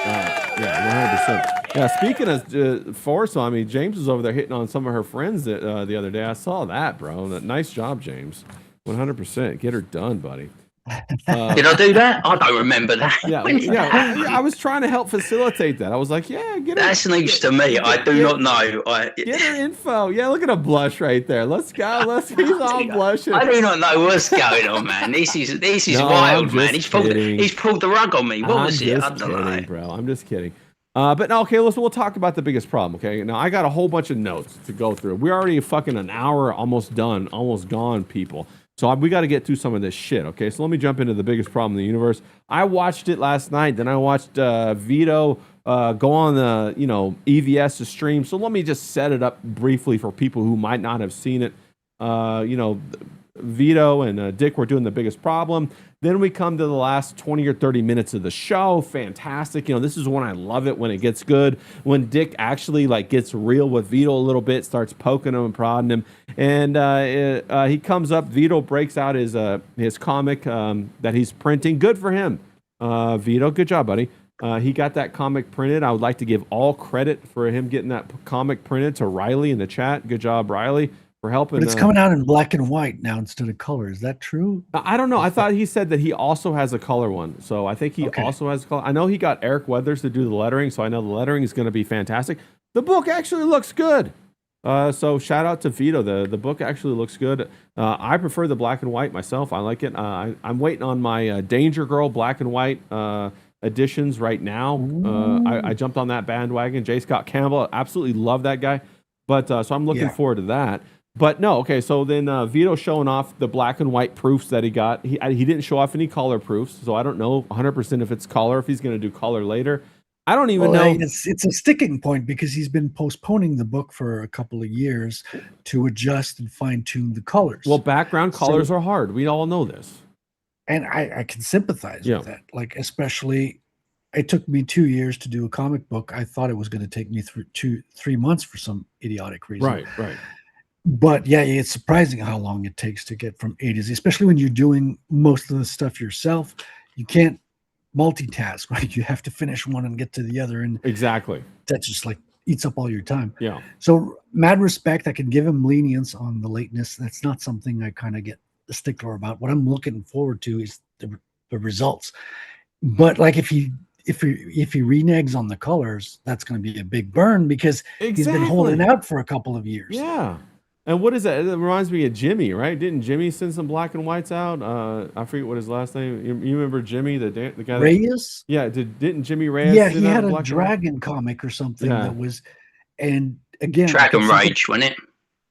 100%. Yeah. Speaking of Force Mommy, James was over there hitting on some of her friends the other day. I saw that, bro. Nice job, James. 100%. Get her done, buddy. Did I do that? I don't remember that. I was trying to help facilitate that. I was like, get her. That's news to me. I do not know. Get her info. Yeah, look at a blush right there. Let's go. He's all blushing. I do not know what's going on, man. This is wild, man. He's pulled the rug on me. What was it? I don't know, bro. I'm just kidding. But no, okay, we'll talk about the biggest problem, okay? Now, I got a whole bunch of notes to go through. We're already fucking an hour almost done, almost gone, people. So we got to get through some of this shit, okay? So let me jump into the biggest problem in the universe. I watched it last night. Then I watched Vito go on the, EVS to stream. So let me just set it up briefly for people who might not have seen it. Vito and Dick were doing the biggest problem. Then we come to the last 20 or 30 minutes of the show. Fantastic. This is when I love it, when it gets good, when Dick actually gets real with Vito a little bit, starts poking him and prodding him. And he comes up, Vito breaks out his comic that he's printing. Good for him. Vito, good job, buddy. He got that comic printed. I would like to give all credit for him getting that comic printed to Riley in the chat. Good job, Riley. For helping. But it's coming out in black and white now instead of color. Is that true? I don't know. I thought he said that he also has a color one. So I think he also has a color. I know he got Eric Weathers to do the lettering, so I know the lettering is going to be fantastic. The book actually looks good. So shout out to Vito. The book actually looks good. I prefer the black and white myself. I like it. I'm waiting on my Danger Girl black and white editions right now. I jumped on that bandwagon. J. Scott Campbell, absolutely love that guy. But so I'm looking forward to that. But no, okay, so then Vito showing off the black and white proofs that he got. He didn't show off any color proofs, so I don't know 100% if it's color, if he's going to do color later. I don't even know. It's a sticking point because he's been postponing the book for a couple of years to adjust and fine-tune the colors. Well, background colors are hard. We all know this. And I can sympathize with that. Especially, it took me 2 years to do a comic book. I thought it was going to take me 3 months for some idiotic reason. Right. But it's surprising how long it takes to get from A to Z, especially when you're doing most of the stuff yourself. You can't multitask, right? You have to finish one and get to the other. And exactly. That just eats up all your time. Yeah. So mad respect. I can give him lenience on the lateness. That's not something I kind of get a stickler about. What I'm looking forward to is the results. But if he reneges on the colors, that's going to be a big burn because he's been holding out for a couple of years. Yeah. And what is that? It reminds me of Jimmy, right? Didn't Jimmy send some black and whites out? I forget what his last name. You remember Jimmy, the guy? Reyes? Yeah. Didn't Jimmy Reyes? Yeah, he had a dragon comic or something that was, and again, Dragon Rage, wasn't it?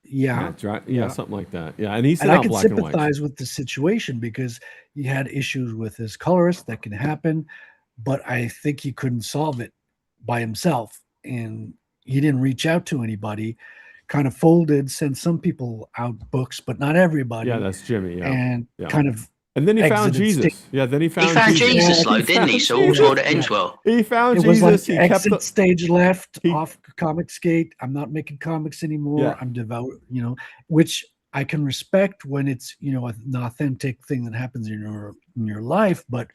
Yeah, something like that. Yeah, and he sent out black and white. I can sympathize with the situation because he had issues with his colorist. That can happen, but I think he couldn't solve it by himself. And he didn't reach out to anybody, kind of folded, sent some people out books, but not everybody. Yeah, that's Jimmy. Yeah. And Yeah. kind of And then he found exited Jesus. Yeah, then he found Jesus, Yeah, though, didn't he? So all's well that ends well. He found it was Jesus. like He kept exit stage left he- off Comicsgate. I'm not making comics anymore. Yeah. I'm devout, which I can respect when it's, an authentic thing that happens in your life. But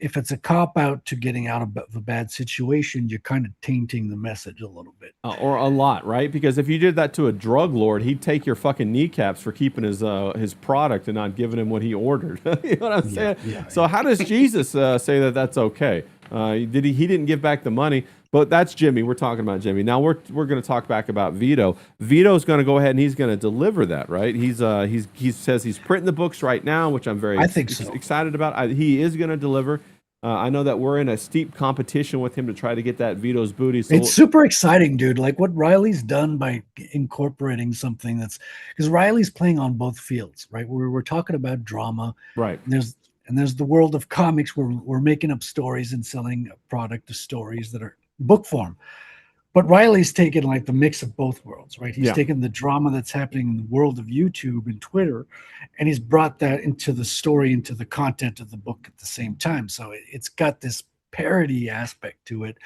if it's a cop out to getting out of a bad situation, you're kind of tainting the message a little bit. or a lot, right? Because if you did that to a drug lord, he'd take your fucking kneecaps for keeping his product and not giving him what he ordered. You know what I'm saying? Yeah, so how does Jesus say that that's okay? He didn't give back the money, but that's Jimmy. We're talking about Jimmy. Now we're going to talk back about Vito. Vito's going to go ahead and he's going to deliver that, right? He says he's printing the books right now, which I'm very excited about. He is going to deliver. I know that we're in a steep competition with him to try to get that Vito's booty. So it's super exciting, dude. Like what Riley's done by incorporating something because Riley's playing on both fields, right? We're talking about drama, right? There's the world of comics where we're making up stories and selling a product of stories that are book form. But Riley's taken like the mix of both worlds, right? He's taken the drama that's happening in the world of YouTube and Twitter, and he's brought that into the story, into the content of the book at the same time. So it's got this parody aspect to it,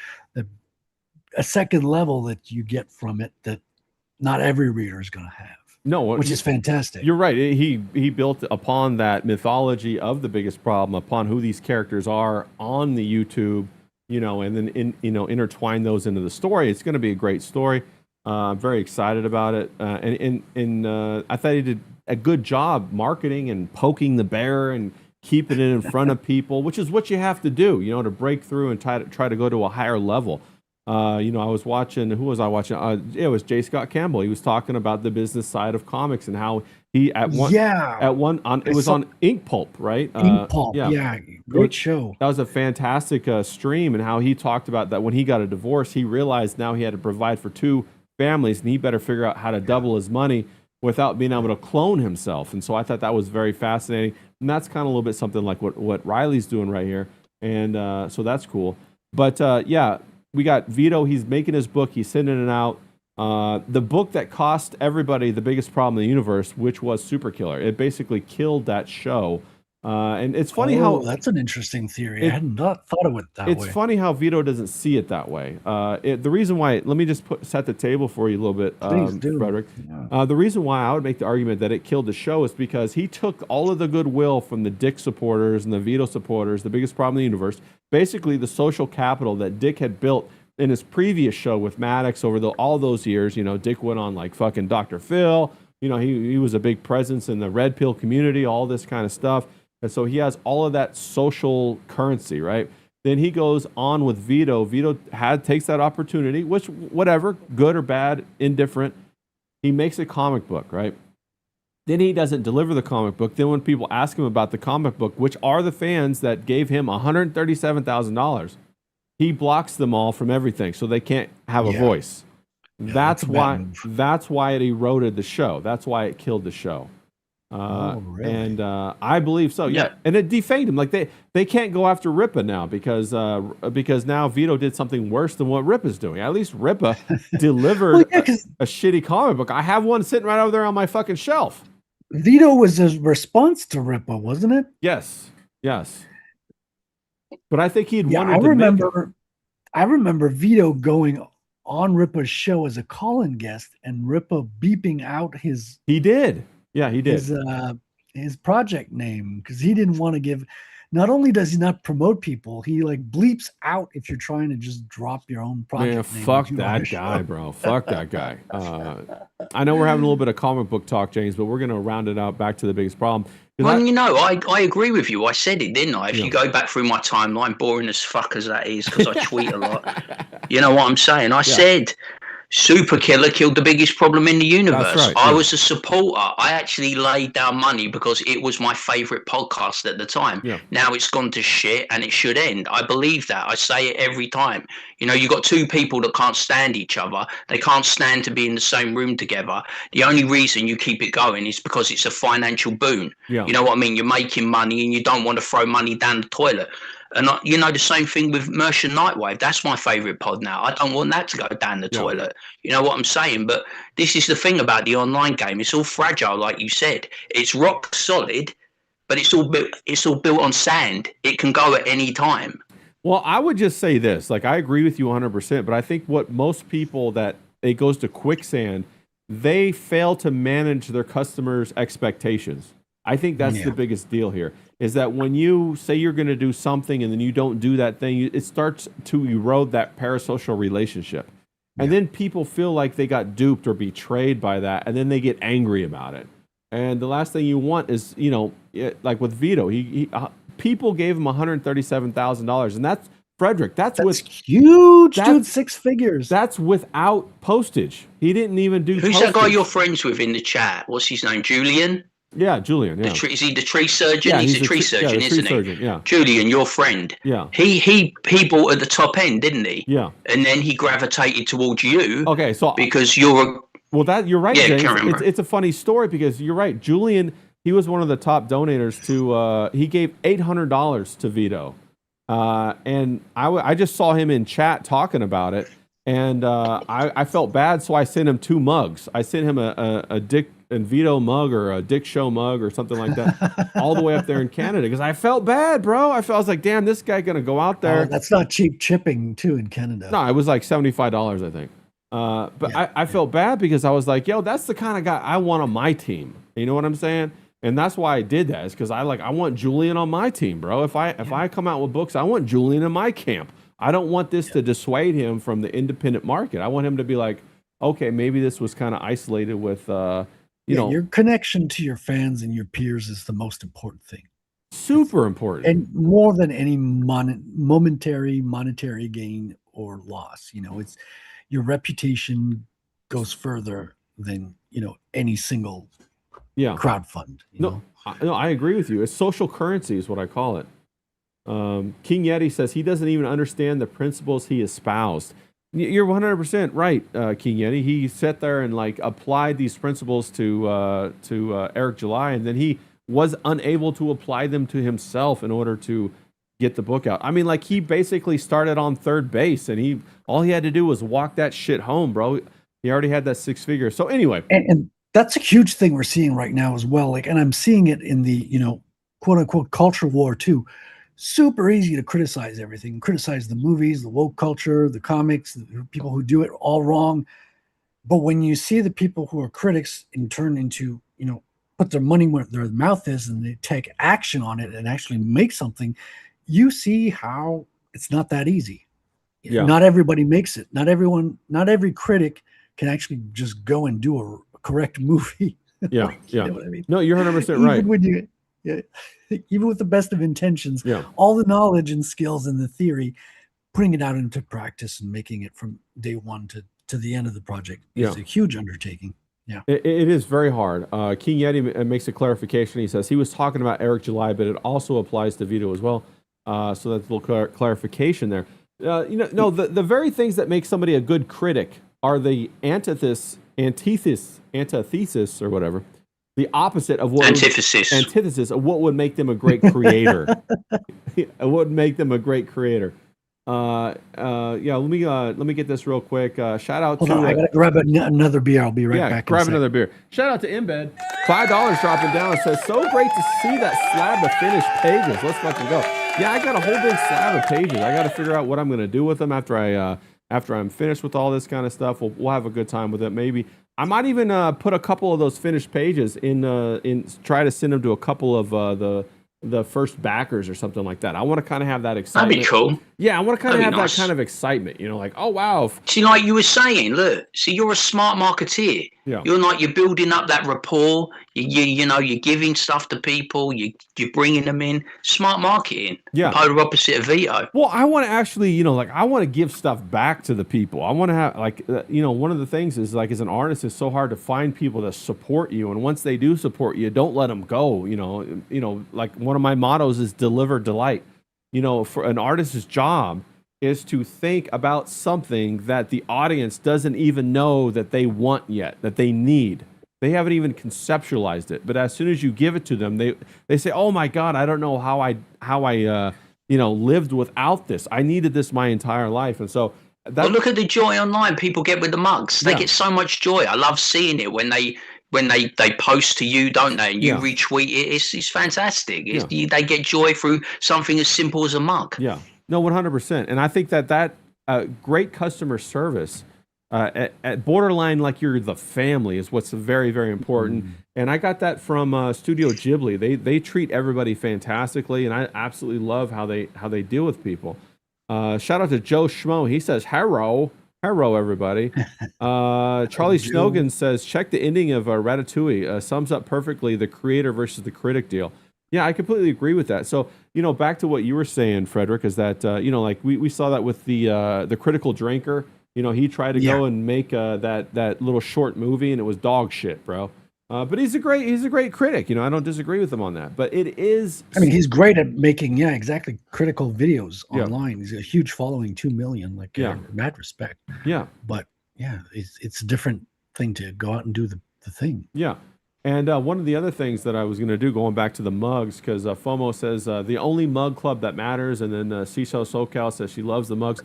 a second level that you get from it that not every reader is going to have. No, which is fantastic. You're right. He built upon that mythology of the biggest problem, upon who these characters are on the YouTube, and then intertwine those into the story. It's going to be a great story. I'm very excited about it, and I thought he did a good job marketing and poking the bear and keeping it in front of people, which is what you have to do, to break through and try to go to a higher level. I was watching. Who was I watching? It was J. Scott Campbell. He was talking about the business side of comics and how he it was on Ink Pulp, right? Ink Pulp, great show. That was a fantastic stream, and how he talked about that when he got a divorce, he realized now he had to provide for two families, and he better figure out how to double his money without being able to clone himself. And so I thought that was very fascinating, and that's kind of a little bit something like what Riley's doing right here, and so that's cool. But we got Vito. He's making his book. He's sending it out. The book that cost everybody the biggest problem in the universe, which was Super Killer. It basically killed that show. And it's funny how that's an interesting theory. I hadn't thought of it that way. It's funny how Vito doesn't see it that way. The reason why, let me just set the table for you a little bit, Please do. Frederic. Yeah. The reason why I would make the argument that it killed the show is because he took all of the goodwill from the Dick supporters and the Vito supporters, the biggest problem in the universe, basically the social capital that Dick had built in his previous show with Maddox over all those years. Dick went on like fucking Dr. Phil. He was a big presence in the Red Pill community, all this kind of stuff. And so he has all of that social currency, right? Then he goes on with Vito. Vito takes that opportunity, which, whatever, good or bad, indifferent. He makes a comic book, right? Then he doesn't deliver the comic book. Then when people ask him about the comic book, which are the fans that gave him $137,000, he blocks them all from everything, so they can't have a voice. That's why it eroded the show. That's why it killed the show. Really? And I believe so. Yeah. And it defamed him. Like they can't go after Ripa now because now Vito did something worse than what Ripa's doing. At least Ripa delivered a shitty comic book. I have one sitting right over there on my fucking shelf. Vito was a response to Ripa, wasn't it? Yes. But I think he'd wanted to I remember Vito going on Ripa's show as a call-in guest and Ripa beeping out his... He did. Yeah, he did. His project name, because he didn't want to give... Not only does he not promote people, he like bleeps out if you're trying to just drop your own project name. Fuck that guy, bro. Fuck that guy. I know we're having a little bit of comic book talk, James, but we're going to round it out back to the biggest problem. Well, I agree with you. I said it, didn't I? If you go back through my timeline, boring as fuck as that is, because I tweet a lot. You know what I'm saying? I said Super Killer killed the biggest problem in the universe. Right, I was a supporter. I actually laid down money because it was my favorite podcast at the time. Yeah. Now it's gone to shit and it should end. I believe that. I say it every time. You got two people that can't stand each other. They can't stand to be in the same room together. The only reason you keep it going is because it's a financial boon. Yeah. You know what I mean? You're making money and you don't want to throw money down the toilet. And the same thing with Merchant Nightwave. That's my favorite pod now. I don't want that to go down the toilet. You know what I'm saying? But this is the thing about the online game. It's all fragile, like you said. It's rock solid, but it's all built on sand. It can go at any time. Well, I would just say this. Like, I agree with you 100%, but I think what most people that it goes to quicksand, they fail to manage their customers' expectations. I think that's the biggest deal here, is that when you say you're going to do something and then you don't do that thing, it starts to erode that parasocial relationship. And then people feel like they got duped or betrayed by that, and then they get angry about it. And the last thing you want is, like with Vito, people gave him $137,000, and that's Frederic. That's with huge, dude. 6 figures. That's without postage. He didn't even do. Who's postage. that guy you're friends with in the chat? What's his name? Julian. Yeah, Julian. Yeah. Is he the tree surgeon? Yeah, he's a tree surgeon, isn't he? Surgeon, yeah. Julian, your friend. Yeah. He bought at the top end, didn't he? Yeah. And then he gravitated towards you. Okay, so because you're a well, you're right, James. It's a funny story because you're right. Julian, he was one of the top donators to. He gave $800 to Vito, and I just saw him in chat talking about it, and I felt bad, so I sent him 2 mugs. I sent him a Dick and Vito mug or a Dick Show mug or something like that, all the way up there in Canada, because I felt bad, bro. I was like, damn, this guy gonna go out there. That's not cheap chipping too in Canada. No, it was like $75, I think. But I felt bad because I was like, yo, that's the kind of guy I want on my team. You know what I'm saying? And that's why I did that, is because I want Julian on my team, bro. If I come out with books, I want Julian in my camp. I don't want this to dissuade him from the independent market. I want him to be like, okay, maybe this was kind of isolated with your connection to your fans and your peers is the most important thing. Super important. And more than any momentary monetary gain or loss. It's your reputation goes further than, any single crowdfund. No, I agree with you. It's social currency is what I call it. King Yeti says he doesn't even understand the principles he espoused. You're 100% right, King Yeti. He sat there and applied these principles to Eric July, and then he was unable to apply them to himself in order to get the book out. I mean, he basically started on third base, and all he had to do was walk that shit home, bro. He already had that 6 figure. So anyway, and that's a huge thing we're seeing right now as well. And I'm seeing it in the quote unquote culture war too. Super easy to criticize everything, criticize the movies, the woke culture, the comics, the people who do it all wrong. But when you see the people who are critics and turn into, put their money where their mouth is and they take action on it and actually make something, you see how it's not that easy. Yeah. Not everybody makes it. Not every critic can actually just go and do a correct movie. Yeah. You know what I mean? No, you're 100% right. Even with the best of intentions, all the knowledge and skills and the theory, putting it out into practice and making it from day one to the end of the project is a huge undertaking. Yeah, it is very hard. King Yeti makes a clarification. He says he was talking about Eric July, but it also applies to Vito as well. So that's a little clarification there. The very things that make somebody a good critic are the antithesis or whatever. The opposite of what antithesis of what would make them a great creator. What would make them a great creator. Let me get this real quick. Shout out to I gotta grab another beer. I'll be right back. Grab another beer. Shout out to Embed. $5 dropping down. It says, so great to see that slab of finished pages. Let's fucking go. Yeah, I got a whole big slab of pages. I got to figure out what I'm gonna do with them after I'm finished with all this kind of stuff. We'll have a good time with it. Maybe I might even put a couple of those finished pages in try to send them to a couple of the first backers or something like that. I want to kind of have that excitement. That'd be cool. Yeah, I want to kind of have that kind of excitement. Oh wow. See, like you were saying, look. See, you're a smart marketeer. Yeah. You're building up that rapport. You're giving stuff to people. You're bringing them in. Smart marketing. Yeah. Polar opposite of Vito. Well, I want to actually, I want to give stuff back to the people. I want to have one of the things is as an artist, it's so hard to find people that support you, and once they do support you, don't let them go. One of my mottos is deliver delight. For an artist's job is to think about something that the audience doesn't even know that they want yet, that they need. They haven't even conceptualized it. But as soon as you give it to them, they say, "Oh my God, I don't know how I lived without this. I needed this my entire life. And so Well, look at the joy online people get with the mugs. They Yeah. get so much joy. I love seeing it when they post to you, don't they? And you Yeah. retweet it. It's fantastic. Yeah. They get joy through something as simple as a mug. Yeah. No, 100%. And I think that great customer service at borderline like you're the family is what's very, very important. And I got that from Studio Ghibli. They treat everybody fantastically, and I absolutely love how they deal with people. Shout out to Joe Schmo. He says, hello, everybody. Charlie Snogan says, check the ending of Ratatouille. Sums up perfectly the creator versus the critic deal. Yeah, I completely agree with that. So, back to what you were saying, Frederick, is that, like we saw that with the critical drinker. He tried to go and make that little short movie, and it was dog shit, bro. But he's a great critic. I don't disagree with him on that. But it is. I mean, he's great at making, exactly, critical videos online. He's a huge following, 2 million. Like, mad respect. Yeah. But it's a different thing to go out and do the thing. Yeah. And one of the other things that I was going to do, going back to the mugs, because FOMO says the only mug club that matters, and then CISO SoCal says she loves the mugs.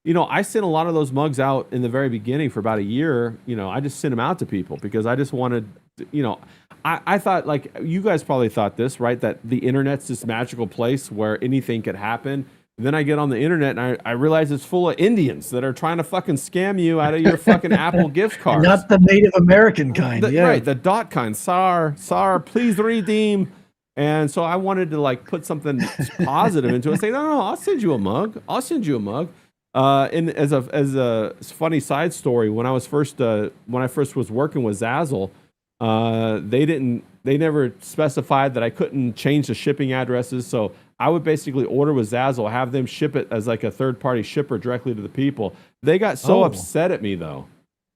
I sent a lot of those mugs out in the very beginning for about a year. I just sent them out to people because I just wanted, I thought, like, you guys probably thought this, right? That the internet's this magical place where anything could happen. And then I get on the internet and I realize it's full of Indians that are trying to fucking scam you out of your fucking Apple gift cards. Not the Native American kind. Right, the dot kind. SAR, please redeem. And so I wanted to like put something positive into it. Say, no, I'll send you a mug. And as a funny side story, when I first was working with Zazzle, they never specified that I couldn't change the shipping addresses. So I would basically order with Zazzle, have them ship it as like a third-party shipper directly to the people. They got so upset at me though.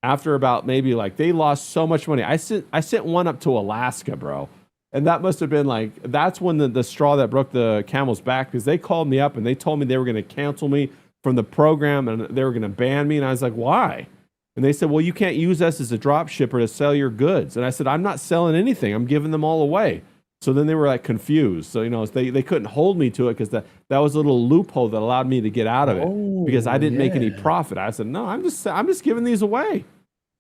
After about maybe like they lost so much money. I sent one up to Alaska, bro. And that must have been like, that's when the straw that broke the camel's back, because they called me up and they told me they were going to cancel me from the program and they were going to ban me. And I was like, why? And they said, well, you can't use us as a drop shipper to sell your goods. And I said, I'm not selling anything. I'm giving them all away. So then they were like confused. So, they couldn't hold me to it because that was a little loophole that allowed me to get out of it because I didn't make any profit. I said, no, I'm just giving these away.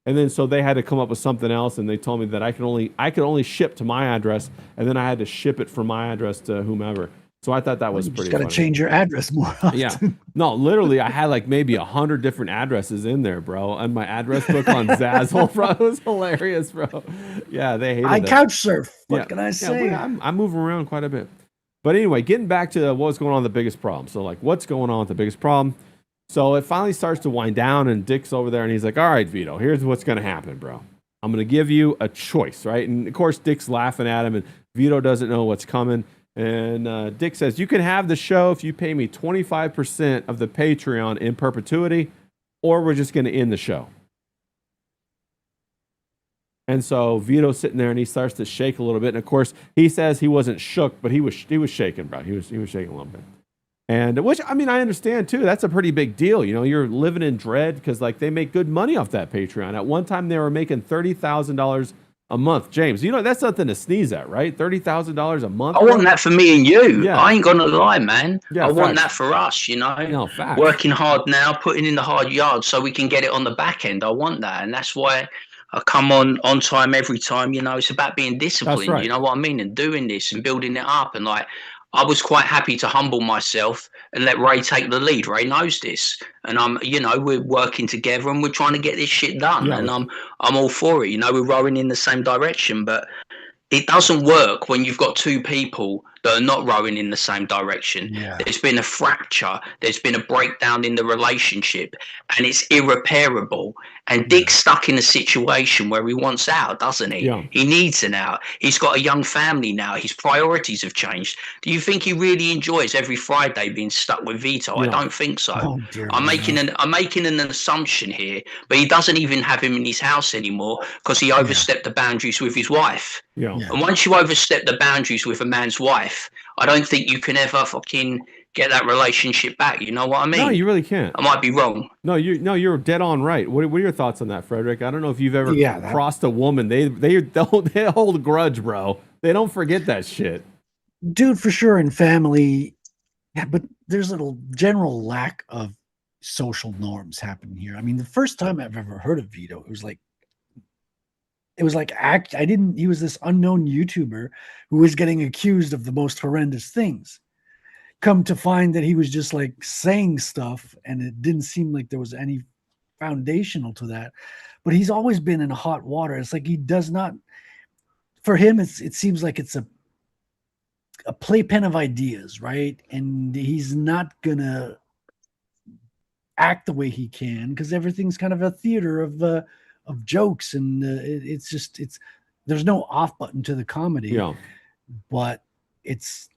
And then so they had to come up with something else, and they told me that I could only ship to my address, and then I had to ship it from my address to whomever. So I thought that was pretty funny. You just got to change your address more often. Yeah. No, literally, I had like maybe 100 different addresses in there, bro. On my address book on Zazzle, bro. It was hilarious, bro. Yeah, they hated it. I couch surf. What can I say? Yeah, I'm moving around quite a bit. But anyway, getting back to what was going on with the biggest problem. So like, what's going on with the biggest problem? So it finally starts to wind down, and Dick's over there, and he's like, all right, Vito, here's what's going to happen, bro. I'm going to give you a choice, right? And of course, Dick's laughing at him, and Vito doesn't know what's coming. And Dick says, you can have the show if you pay me 25% of the Patreon in perpetuity, or we're just going to end the show. And so Vito's sitting there and he starts to shake a little bit. And of course, he says he wasn't shook, but he was shaking, bro. He was shaking a little bit. And which, I mean, I understand too. That's a pretty big deal. You're living in dread because like they make good money off that Patreon. At one time, they were making $30,000 a month. James, that's nothing to sneeze at, right? $30,000 a month. I want that for me and you. Yeah. I ain't gonna lie, man. Yeah, I want that for us, No, facts. Working hard now, putting in the hard yards so we can get it on the back end. I want that. And that's why I come on time every time. It's about being disciplined. That's right. You know what I mean? And doing this and building it up. And like, I was quite happy to humble myself and let Ray take the lead. Ray knows this, and we're working together and we're trying to get this shit done. Yeah. And I'm all for it. We're rowing in the same direction, but it doesn't work when you've got two people that are not rowing in the same direction. Yeah. There's been a fracture. There's been a breakdown in the relationship, and it's irreparable. And Dick's stuck in a situation where he wants out, doesn't he? Yeah. He needs an out. He's got a young family now. His priorities have changed. Do you think he really enjoys every Friday being stuck with Vito? Yeah. I don't think so. Oh, dear I'm making an assumption here, but he doesn't even have him in his house anymore because he overstepped the boundaries with his wife. Yeah. And once you overstep the boundaries with a man's wife, I don't think you can ever fucking get that relationship back. You know what I mean? No, you really can't. I might be wrong. No, you're dead on right. What are your thoughts on that, Frederick? I don't know if you've ever crossed a woman. They hold a grudge, bro. They don't forget that shit. Dude, for sure. In family, Yeah, but there's a general lack of social norms happening here. I mean, the first time I've ever heard of Vito, it was like I didn't he was this unknown YouTuber who was getting accused of the most horrendous things. Come to find that he was just like saying stuff and it didn't seem like there was any foundational to that. But he's always been in hot water. It's like he does not, for him, it seems like it's a playpen of ideas, right? And he's not gonna act the way he can because everything's kind of a theater of jokes, and it's there's no off button to the comedy. Yeah. But it's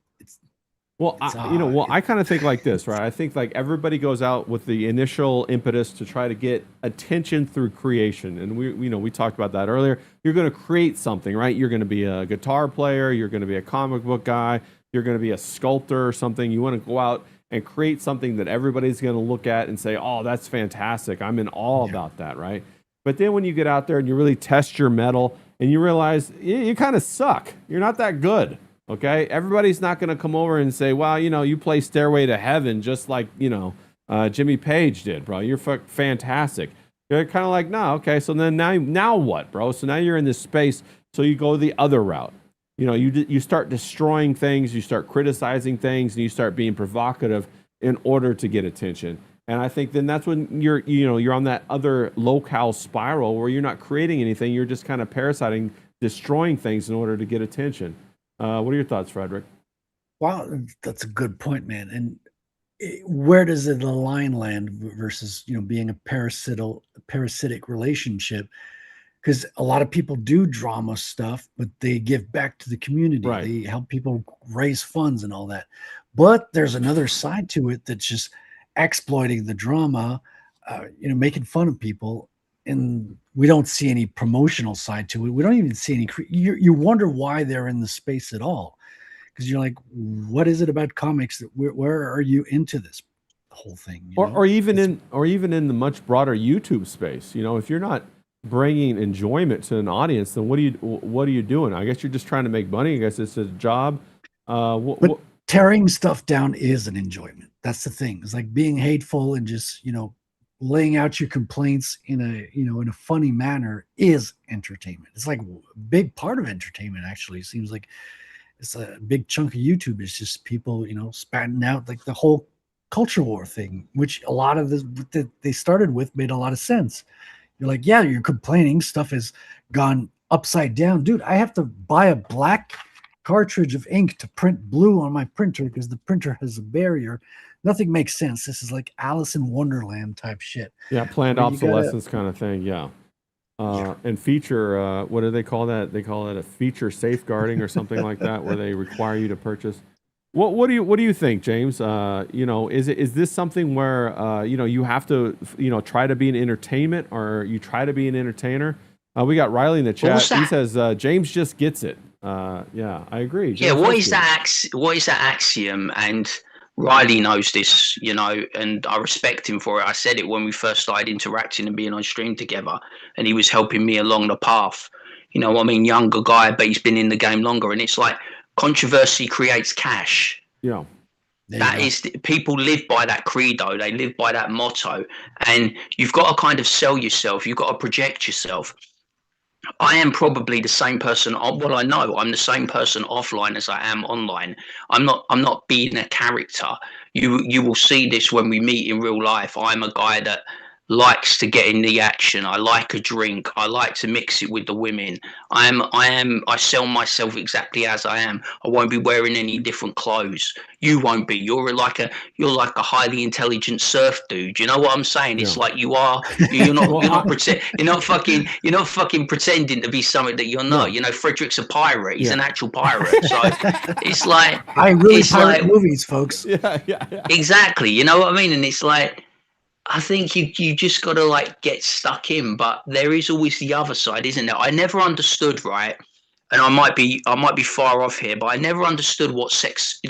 Well, I kind of think like this, right? I think like everybody goes out with the initial impetus to try to get attention through creation, and we talked about that earlier. You're going to create something, right? You're going to be a guitar player, you're going to be a comic book guy, you're going to be a sculptor or something. You want to go out and create something that everybody's going to look at and say, "Oh, that's fantastic! I'm in awe about that," right? But then when you get out there and you really test your mettle, and you realize you kind of suck. You're not that good. Okay, everybody's not going to come over and say, "Well, you play Stairway to Heaven just like Jimmy Page did, bro. You're fantastic." They're kind of like, "No, okay." So then now what, bro? So now you're in this space. So you go the other route. You start destroying things, you start criticizing things, and you start being provocative in order to get attention. And I think then that's when you're on that other locale spiral where you're not creating anything. You're just kind of parasiting, destroying things in order to get attention. What are your thoughts, Frederic? Wow, that's a good point, man. And where does the line land versus being a parasitic relationship? Because a lot of people do drama stuff, but they give back to the community. Right. They help people raise funds and all that. But there's another side to it that's just exploiting the drama, making fun of people. And we don't see any promotional side to it. We don't even see any. You wonder why they're in the space at all, because you're like, what is it about comics that where are you into this whole thing? Or even in the much broader YouTube space. If you're not bringing enjoyment to an audience, then what are you doing? I guess you're just trying to make money. I guess it's a job. But tearing stuff down is an enjoyment. That's the thing. It's like being hateful and just laying out your complaints in a funny manner is entertainment. It's like a big part of entertainment, actually. It seems like it's a big chunk of YouTube is just people, spatting out like the whole culture war thing, which a lot of that they started with made a lot of sense. You're like, yeah, you're complaining stuff has gone upside down. Dude, I have to buy a black cartridge of ink to print blue on my printer because the printer has a barrier. Nothing makes sense. This is like Alice in Wonderland type shit. Yeah, planned obsolescence kind of thing. Yeah. And feature, what do they call that? They call it a feature safeguarding or something like that, where they require you to purchase. What do you think, James? Is this something where you have to try to be an entertainment, or you try to be an entertainer? We got Riley in the chat. He says James just gets it. Yeah, I agree. James, what is that axiom? And Riley knows this, and I respect him for it. I said it when we first started interacting and being on stream together, and he was helping me along the path. Younger guy, but he's been in the game longer, and it's like controversy creates cash. Yeah. That is, people live by that credo. They live by that motto, and you've got to kind of sell yourself. You've got to project yourself. I am probably the same person. Well, I know I'm the same person offline as I am online. I'm not being a character. You will see this when we meet in real life. I'm a guy that likes to get in the action. I like a drink. I like to mix it with the women. I sell myself exactly as I am. I won't be wearing any different clothes. You won't be. You're like a highly intelligent surf dude. You know what I'm saying? It's like you're not fucking pretending to be something that you're not. Frederick's a pirate. He's an actual pirate. So it's like I really pirate movies, folks. Yeah. Exactly. You know what I mean? And it's like, I think you just got to get stuck in, but there is always the other side, isn't there? I never understood, right? And I might be far off here, but I never understood what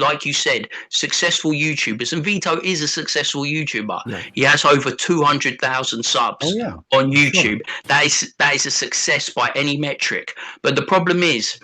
like you said, successful YouTubers, and Vito is a successful YouTuber. Yeah. He has over 200,000 subs on YouTube. Sure. That is a success by any metric. But the problem is,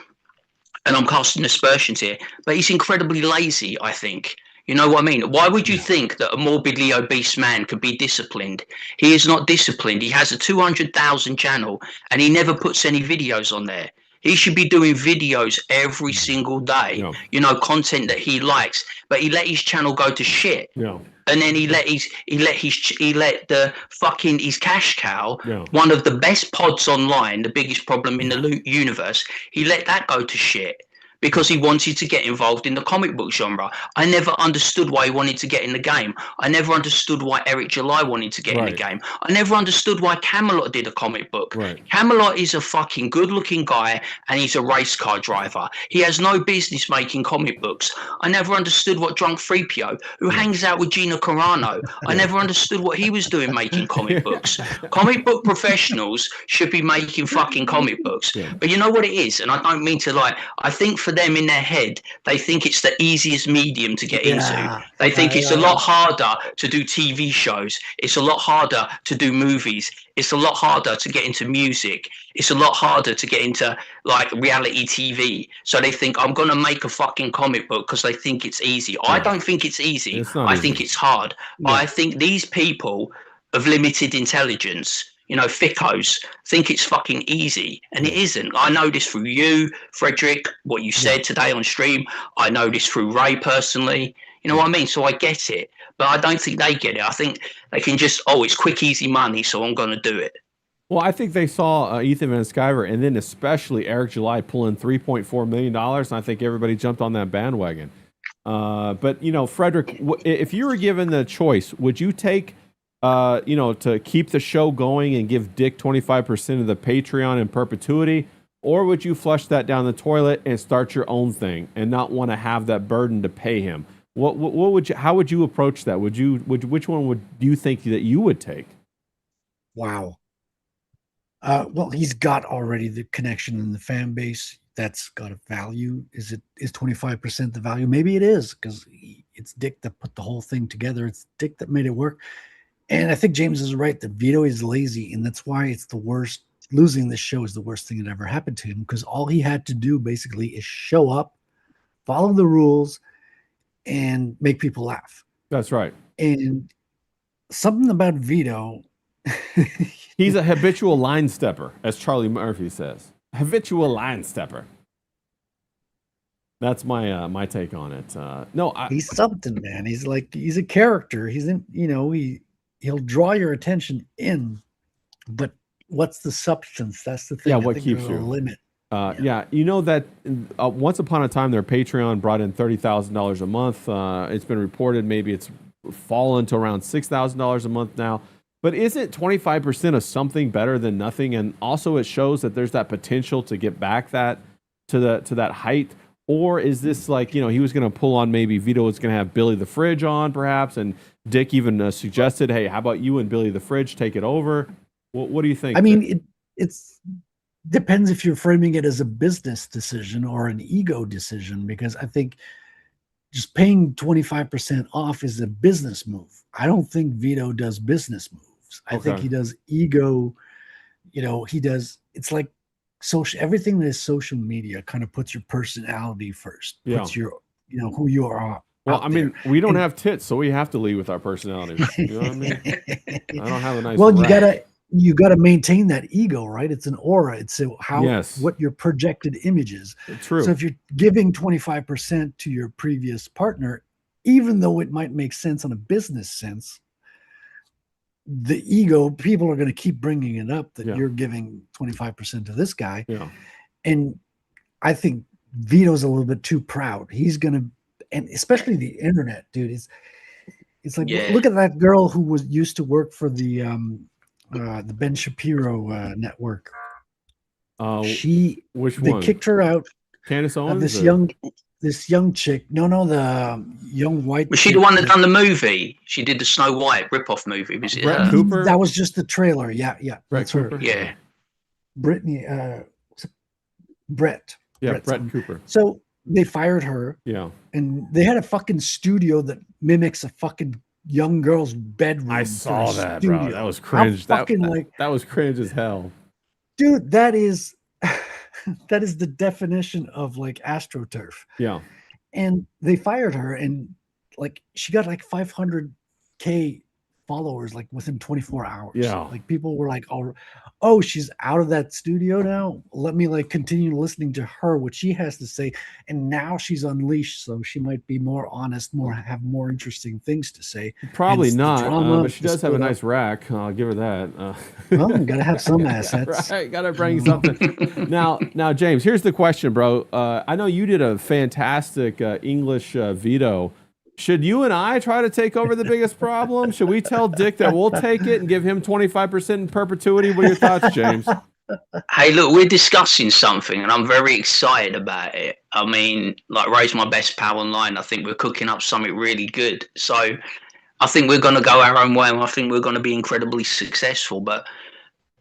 and I'm casting aspersions here, but he's incredibly lazy, I think. You know what I mean? Why would you think that a morbidly obese man could be disciplined? He is not disciplined. He has a 200,000 channel and he never puts any videos on there. He should be doing videos every single day, Yeah. you know, content that he likes. But he let his channel go to shit. Yeah. And then he let the fucking his cash cow, Yeah. one of the best pods online, the biggest problem in the universe. He let that go to shit because he wanted to get involved in the comic book genre. I never understood why he wanted to get in the game. I never understood why Eric July wanted to get in the game. I never understood why Camelot did a comic book. Camelot is a fucking good-looking guy and he's a race car driver. He has no business making comic books. I never understood what Drunk 3PO, who hangs out with Gina Carano, I never understood what he was doing making comic books. Comic book professionals should be making fucking comic books. But you know what it is? And I don't mean to lie. I think for them in their head, they think it's the easiest medium to get into. They think it's a lot harder to do TV shows. It's a lot harder to do movies. It's a lot harder to get into music. It's a lot harder to get into like reality TV. So they think I'm going to make a fucking comic book because they think it's easy. I don't think it's easy. I think it's hard. I think these people of limited intelligence, you know, thickos, think it's fucking easy, and it isn't. I know this through you, Frederic, what you said today on stream. I know this through Ray personally. You know what I mean? So I get it, but I don't think they get it. I think they can just, it's quick, easy money, so I'm going to do it. Well, I think they saw Ethan Van Sciver and then especially Eric July pulling $3.4 million, and I think everybody jumped on that bandwagon. But, you know, Frederic, if you were given the choice, would you take you know, to keep the show going and give Dick 25% of the Patreon in perpetuity, or would you flush that down the toilet and start your own thing and not want to have that burden to pay him? What would you? How would you approach that? Which one do you think that you would take? Wow. Well, he's got already the connection in the fan base. That's got a value. Is 25% the value? Maybe it is, because it's Dick that put the whole thing together. It's Dick that made it work. And I think James is right that Vito is lazy, and that's why it's the worst. Losing this show is the worst thing that ever happened to him, because all he had to do basically is show up, follow the rules, and make people laugh. That's right. And something about Vito. He's a habitual line stepper, as Charlie Murphy says. Habitual line stepper. That's my take on it. He's something, man. He's a character. He's in, you know, he'll draw your attention in, but what's the substance? That's the thing. Yeah, what keeps you? Limit. Yeah, you know that once upon a time, their Patreon brought in $30,000 a month. It's been reported maybe it's fallen to around $6,000 a month now. But isn't 25% of something better than nothing? And also, it shows that there's that potential to get back to that height. Or is this like, you know, he was going to pull on, maybe Vito was going to have Billy the Fridge on, perhaps, and Dick even suggested, hey, how about you and Billy the Fridge take it over? What do you think? I mean, it's depends if you're framing it as a business decision or an ego decision, because I think just paying 25% off is a business move. I don't think Vito does business moves. I think he does ego. You know, it's like everything that is social media kind of puts your personality first, puts your, you know, who you are. Well, I mean, we don't have tits, so we have to lead with our personalities. You know what I mean? I don't have a nice. Well, you gotta maintain that ego, right? It's an aura. It's what your projected image is. True. So if you're giving 25% to your previous partner, even though it might make sense on a business sense, the ego, people are going to keep bringing it up that you're giving 25% to this guy. Yeah. And I think Vito's a little bit too proud. He's going to, and especially the internet, dude, it's like, look at that girl who used to work for the Ben Shapiro network. Which one? They kicked her out. Candace Owens? This young chick. No, the young white. Was she the one that done the movie? She did the Snow White ripoff movie. Was it Brett Cooper? That was just the trailer. Yeah. Brett Cooper. Yeah. Brittany. Brett. Yeah, Brett Cooper. So they fired her. Yeah. And they had a fucking studio that mimics a fucking young girl's bedroom. I saw that, bro. That was cringe. That was cringe as hell. Dude, that is the definition of like AstroTurf. Yeah. And they fired her, and like she got like 500K followers like within 24 hours. Yeah. Like people were like, oh, she's out of that studio now. Let me like continue listening to her, what she has to say. And now she's unleashed, so she might be more honest, have more interesting things to say. Probably Hence not, drama, but she does have a nice rack. I'll give her that. Well, you gotta have some assets. Right, gotta bring something. Now, James, here's the question, bro. I know you did a fantastic English veto. Should you and I try to take over the biggest problem? Should we tell Dick that we'll take it and give him 25% in perpetuity? What are your thoughts, James? Hey, look, we're discussing something, and I'm very excited about it. I mean, like, Ray's my best pal online. I think we're cooking up something really good. So I think we're going to go our own way, and I think we're going to be incredibly successful. But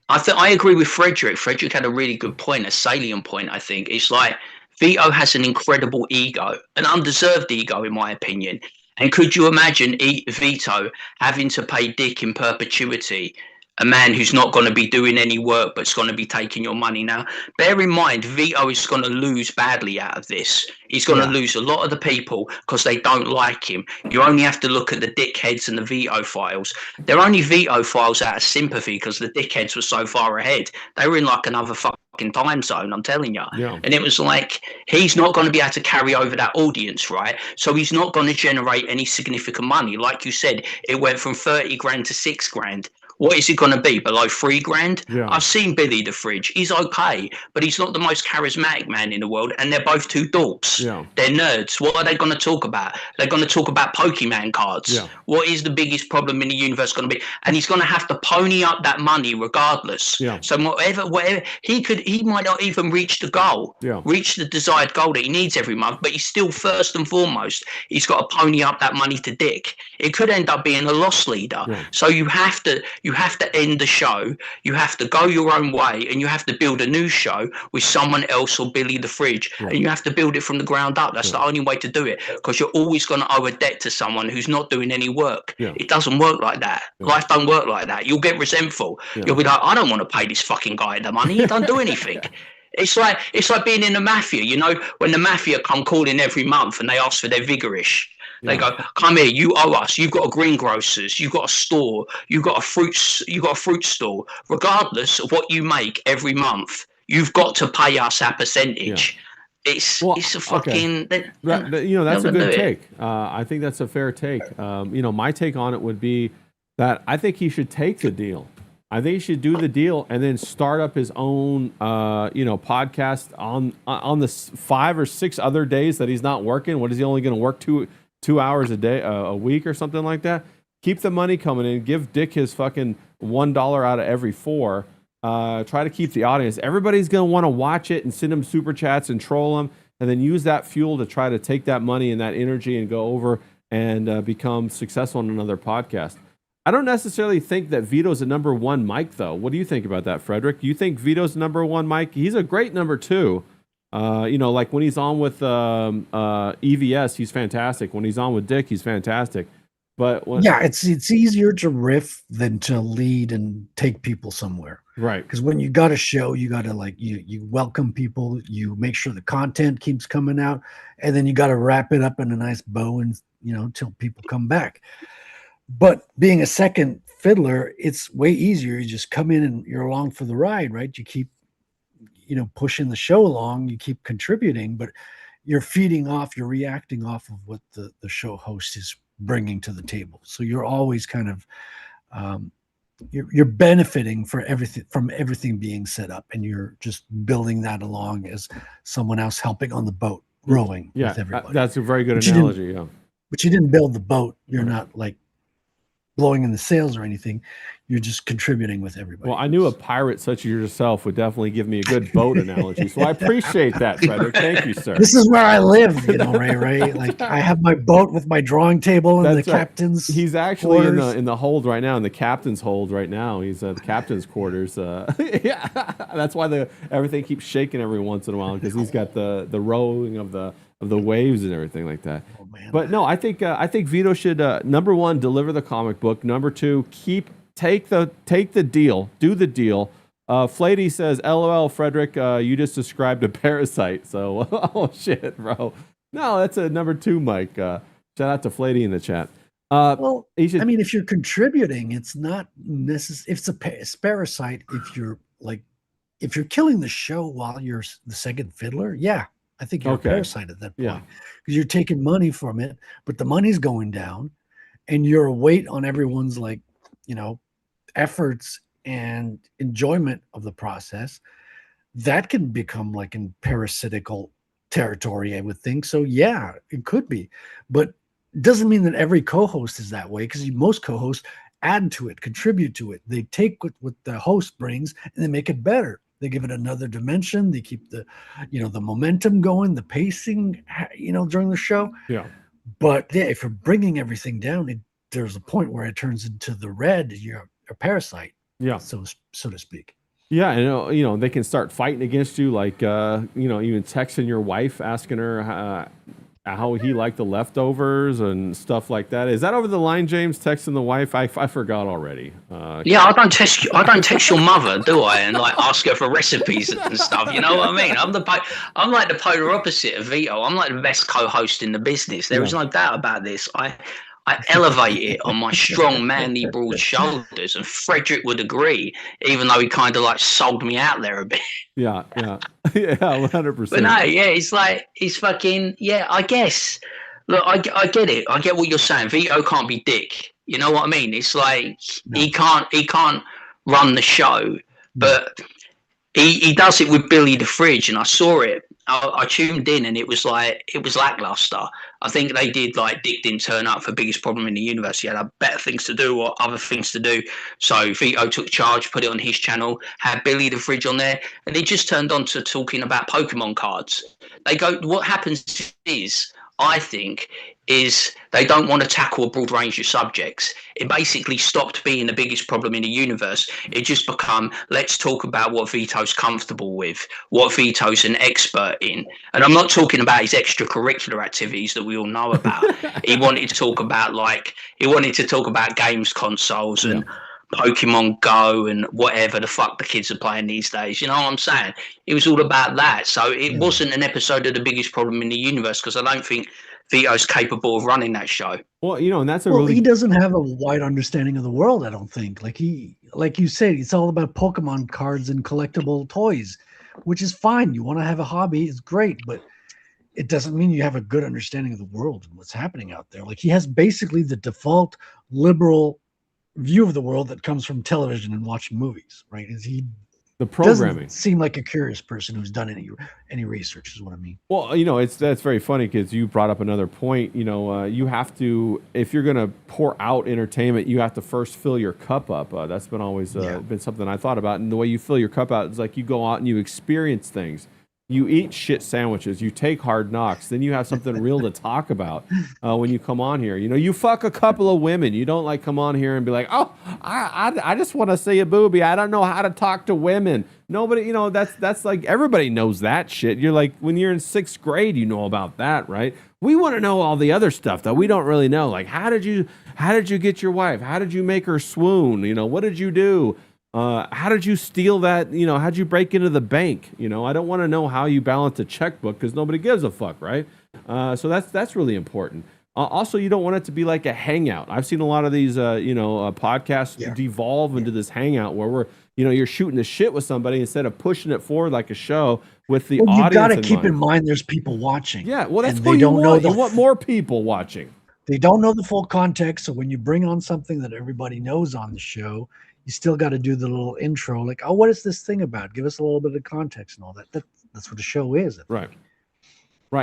I agree with Frederic. Frederic had a really good point, a salient point, I think. It's like Vito has an incredible ego, an undeserved ego, in my opinion. And could you imagine Vito having to pay Dick in perpetuity, a man who's not going to be doing any work but's going to be taking your money? Now, bear in mind, Vito is going to lose badly out of this. He's going to lose a lot of the people because they don't like him. You only have to look at the dickheads and the Vito files. They're only Vito files out of sympathy because the dickheads were so far ahead. They were in like another fucking time zone, I'm telling you. Yeah. And it was like, he's not going to be able to carry over that audience, right? So he's not going to generate any significant money. Like you said, it went from 30 grand to 6 grand. What is it going to be? Below 3 grand? Yeah. I've seen Billy the Fridge. He's okay, but he's not the most charismatic man in the world. And they're both two dorks. Yeah. They're nerds. What are they going to talk about? They're going to talk about Pokemon cards. Yeah. What is the biggest problem in the universe going to be? And he's going to have to pony up that money regardless. Yeah. So whatever he might not even reach the goal, reach the desired goal that he needs every month, but he's still first and foremost, he's got to pony up that money to Dick. It could end up being a loss leader. Yeah. So you have to end the show, you have to go your own way, and you have to build a new show with someone else or Billy the Fridge, and you have to build it from the ground up. That's the only way to do it, because you're always going to owe a debt to someone who's not doing any work. It doesn't work like that. Life don't work like that. You'll get resentful. You'll be like, I don't want to pay this fucking guy the money. He don't do anything. It's like being in the mafia, you know, when the mafia come calling every month and they ask for their vigorish. They go, come here, you owe us. You've got a greengrocers, you've got a store, you've got a fruit store. Regardless of what you make every month, you've got to pay us our percentage. It's a fucking. Okay. That's a good take. I think that's a fair take. My take on it would be that I think he should take the deal. I think he should do the deal and then start up his own, podcast on the 5 or 6 other days that he's not working. What is he only going to work 2 hours a day, a week or something like that? Keep the money coming in. Give Dick his fucking $1 out of every 4. Try to keep the audience. Everybody's going to want to watch it and send him super chats and troll him, and then use that fuel to try to take that money and that energy and go over and become successful on another podcast. I don't necessarily think that Vito's a number 1 mic, though. What do you think about that, Frederic? Do you think Vito's number 1 mic? He's a great number 2. Like when he's on with EVS, he's fantastic. When he's on with Dick, he's fantastic. But it's easier to riff than to lead and take people somewhere. Right. Because when you got a show, you got to you welcome people, you make sure the content keeps coming out, and then you got to wrap it up in a nice bow and until people come back. But being a second fiddler, it's way easier. You just come in and you're along for the ride, right? You keep pushing the show along, you keep contributing, but you're feeding off, you're reacting off of what the show host is bringing to the table. So you're always kind of you're benefiting from everything being set up, and you're just building that along as someone else helping on the boat, rowing with everybody. That's a very good analogy. But you didn't build the boat. You're not like blowing in the sails or anything. You're just contributing with everybody. Well, I knew a pirate such as yourself would definitely give me a good boat analogy. So I appreciate that, Frederic. Thank you, sir. This is where I live, Ray. Like I have my boat with my drawing table and the captain's. He's actually in the hold right now, in the captain's hold right now. He's at the captain's quarters. That's why everything keeps shaking every once in a while, because he's got the rolling of the waves and everything like that. Oh, man. But no, I think Vito should number 1, deliver the comic book. Number 2, take the deal, do the deal. Flady says, "LOL, Frederic, you just described a parasite." So, oh shit, bro. No, that's a number 2 mic. Shout out to Flatey in the chat. Well, should, I mean, if you're contributing, it's not necessary. If it's a parasite, if you're killing the show while you're the second fiddler, yeah, I think you're a parasite at that point because you're taking money from it, but the money's going down, and you're a weight on everyone's efforts and enjoyment of the process. That can become like in parasitical territory, I would think. So yeah, it could be, but it doesn't mean that every co-host is that way, because most co-hosts add to it, contribute to it. They take what the host brings and they make it better. They give it another dimension. They keep the momentum going, the pacing, during the show. Yeah. But yeah, if you're bringing everything down, there's a point where it turns into the red. You're a parasite. Yeah. So to speak. Yeah, and they can start fighting against you, like even texting your wife, asking her how he liked the leftovers and stuff like that. Is that over the line, James? Texting the wife? I forgot already. Yeah, I don't text your mother, do I? And like ask her for recipes and stuff. You know what I mean? I'm like the polar opposite of Vito. I'm like the best co-host in the business. There is no doubt about this. I elevate it on my strong, manly, broad shoulders, and Frederic would agree, even though he kind of like sold me out there a bit. Yeah, 100%. But no, yeah, it's like he's fucking I guess. Look, I get it. I get what you're saying. Vito can't be dick. You know what I mean? It's like he can't run the show, but he does it with Billy the Fridge, and I saw it. I tuned in, and it was lackluster. I think they did like Dick didn't turn up for Biggest Problem in the Universe. He had better things to do or other things to do. So Vito took charge, put it on his channel, had Billy the Fridge on there, and it just turned on to talking about Pokemon cards. What happens is, I think, is they don't want to tackle a broad range of subjects. It basically stopped being the biggest problem in the universe. It just become, let's talk about what Vito's comfortable with, what Vito's an expert in. And I'm not talking about his extracurricular activities that we all know about. He wanted to talk about games consoles and Pokemon Go and whatever the fuck the kids are playing these days. You know what I'm saying? It was all about that. So it wasn't an episode of the biggest problem in the universe, because I don't think Vito's capable of running that show. Well, and that's he doesn't have a wide understanding of the world, I don't think. Like you said, it's all about Pokemon cards and collectible toys, which is fine. You want to have a hobby, it's great, but it doesn't mean you have a good understanding of the world and what's happening out there. Like, he has basically the default liberal view of the world that comes from television and watching movies, right? The programming doesn't seem like a curious person who's done any research, is what I mean. Well, that's very funny, because you brought up another point. You have to, if you're going to pour out entertainment, you have to first fill your cup up. That's been always been something I thought about. And the way you fill your cup out is like you go out and you experience things. You eat shit sandwiches. You take hard knocks. Then you have something real to talk about when you come on here. You fuck a couple of women. You don't like come on here and be like, oh, I just want to see a boobie. I don't know how to talk to women. Nobody, that's like, everybody knows that shit. You're like, when you're in 6th grade, you know about that, right? We want to know all the other stuff that we don't really know. Like, how did you get your wife? How did you make her swoon? What did you do? How did you steal that? How'd you break into the bank? I don't want to know how you balance a checkbook, because nobody gives a fuck, right? So that's really important. Also, you don't want it to be like a hangout. I've seen a lot of these, podcasts devolve into this hangout where you're shooting the shit with somebody instead of pushing it forward like a show with the audience. You got to keep in mind there's people watching. Yeah, well, that's what you want. You want more people watching. They don't know the full context, so when you bring on something that everybody knows on the show, you still got to do the little intro, like, oh, what is this thing about? Give us a little bit of context and all that. That's what the show is. Right.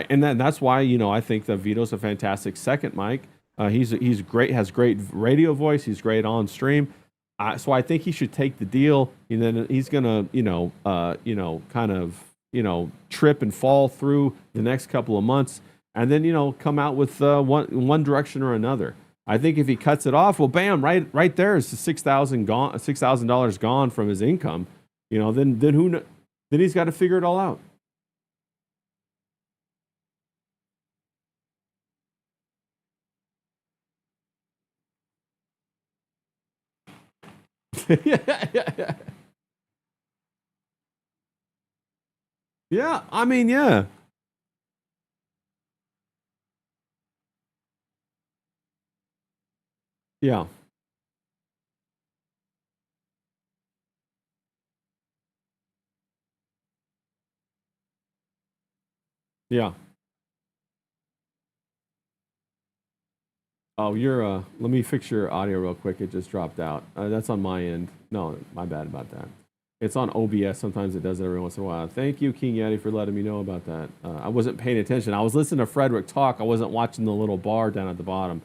And that's why, I think that Vito's a fantastic second mic. He's great, has great radio voice. He's great on stream. So I think he should take the deal, and then he's gonna, kind of, trip and fall through the next couple of months, and then, come out with one direction or another. I think if he cuts it off, well, bam, right there is the $6,000 gone from his income. Then he's got to figure it all out. Yeah. Yeah, I mean, yeah. Yeah. Yeah. Oh, you're let me fix your audio real quick. It just dropped out. That's on my end. No, my bad about that. It's on OBS. Sometimes it does it every once in a while. Thank you, King Yeti, for letting me know about that. I wasn't paying attention. I was listening to Frederic talk. I wasn't watching the little bar down at the bottom.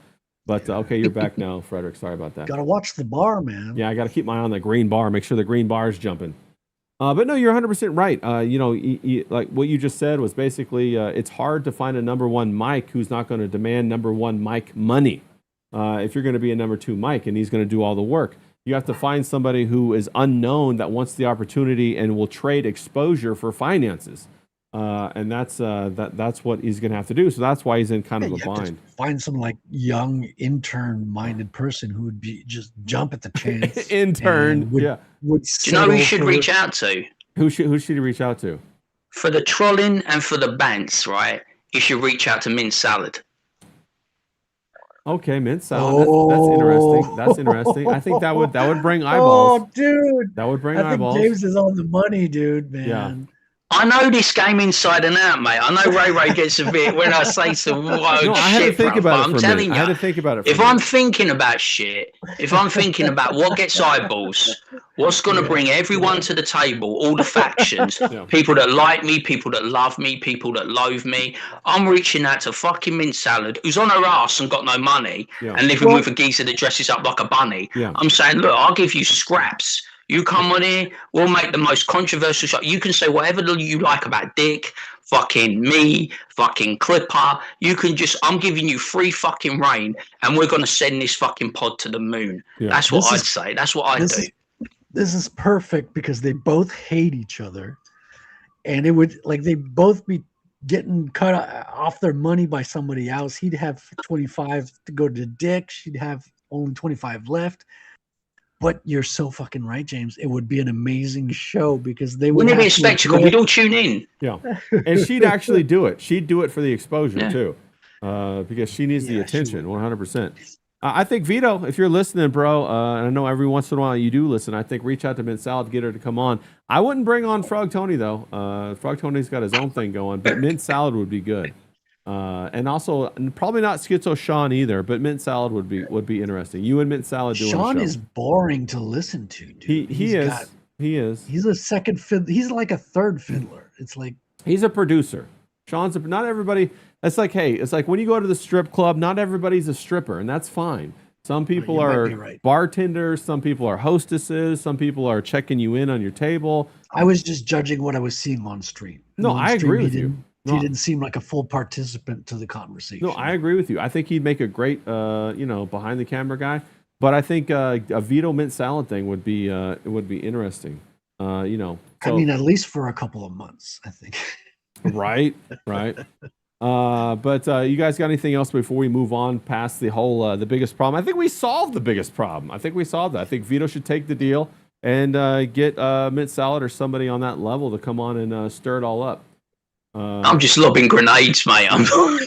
But okay, you're back now, Frederic. Sorry about that. Gotta watch the bar, man. Yeah, I got to keep my eye on the green bar. Make sure the green bar is jumping. But no, you're 100% right. You know, like what you just said was basically it's hard to find a number one mic who's not going to demand number one mic money. If you're going to be a number two mic and he's going to do all the work, you have to find somebody who is unknown that wants the opportunity and will trade exposure for finances. And that's what he's going to have to do. So that's why he's in kind of a bind. Find some like young intern-minded person who would be just jump at the chance. Intern, would do you know who you should reach out to? Who should he reach out to? For the trolling and for the bants, right? You should reach out to Mint Salad. Okay, mint salad. That's interesting. That's interesting. I think that would bring eyeballs. Oh, dude, that would bring eyeballs. I think James is on the money, dude, man. Yeah. I know this game inside and out, mate. I know Ray gets a bit when I say some wild shit. I had to think about it. I'm telling you, I had to think about it. If I'm thinking about shit, if I'm thinking about what gets eyeballs, what's going to bring everyone to the table, all the factions, people that like me, people that love me, people that loathe me, I'm reaching out to fucking Mint Salad, who's on her ass and got no money, and living with a geezer that dresses up like a bunny. I'm saying, look, I'll give you scraps. You come on here, we'll make the most controversial shot. You can say whatever you like about Dick, fucking me, fucking Clipper. You can just, I'm giving you free fucking reign, and we're going to send this fucking pod to the moon. That's what I'd say. That's what I'd do. This is perfect because they both hate each other. And it would, like, they both be getting cut off their money by somebody else. He'd have 25 to go to Dick. She'd have only 25 left. But you're so fucking right, James. It would be an amazing show because they would. Wouldn't it be a spectacle? We'd all tune in. Yeah, and she'd actually do it. She'd do it for the exposure too, because she needs the attention. 100%. I think Vito, if you're listening, bro, and I know every once in a while you do listen. I think reach out to Mint Salad, get her to come on. I wouldn't bring on Frog Tony though. Frog Tony's got his own thing going, but Mint Salad would be good. And also probably not Schizo Sean either, but Mint Salad would be interesting. You and Mint Salad doing Sean a show. Is boring to listen to, dude. He is. He's a second fiddler. He's like a third fiddler. It's like he's a producer. Sean's not everybody. It's like, hey, it's like when you go to the strip club, not everybody's a stripper, and that's fine. Some people are bartenders, some people are hostesses, some people are checking you in on your table. I was just judging what I was seeing on stream. No, I agree with you. He didn't seem like a full participant to the conversation. No, I agree with you. I think he'd make a great, behind the camera guy. But I think a Vito Mint Salad thing would be interesting. So, I mean, at least for a couple of months, I think. Right. But you guys got anything else before we move on past the whole the biggest problem? I think we solved the biggest problem. I think we solved that. I think Vito should take the deal and get Mint Salad or somebody on that level to come on and stir it all up. I'm just lobbing grenades, mate.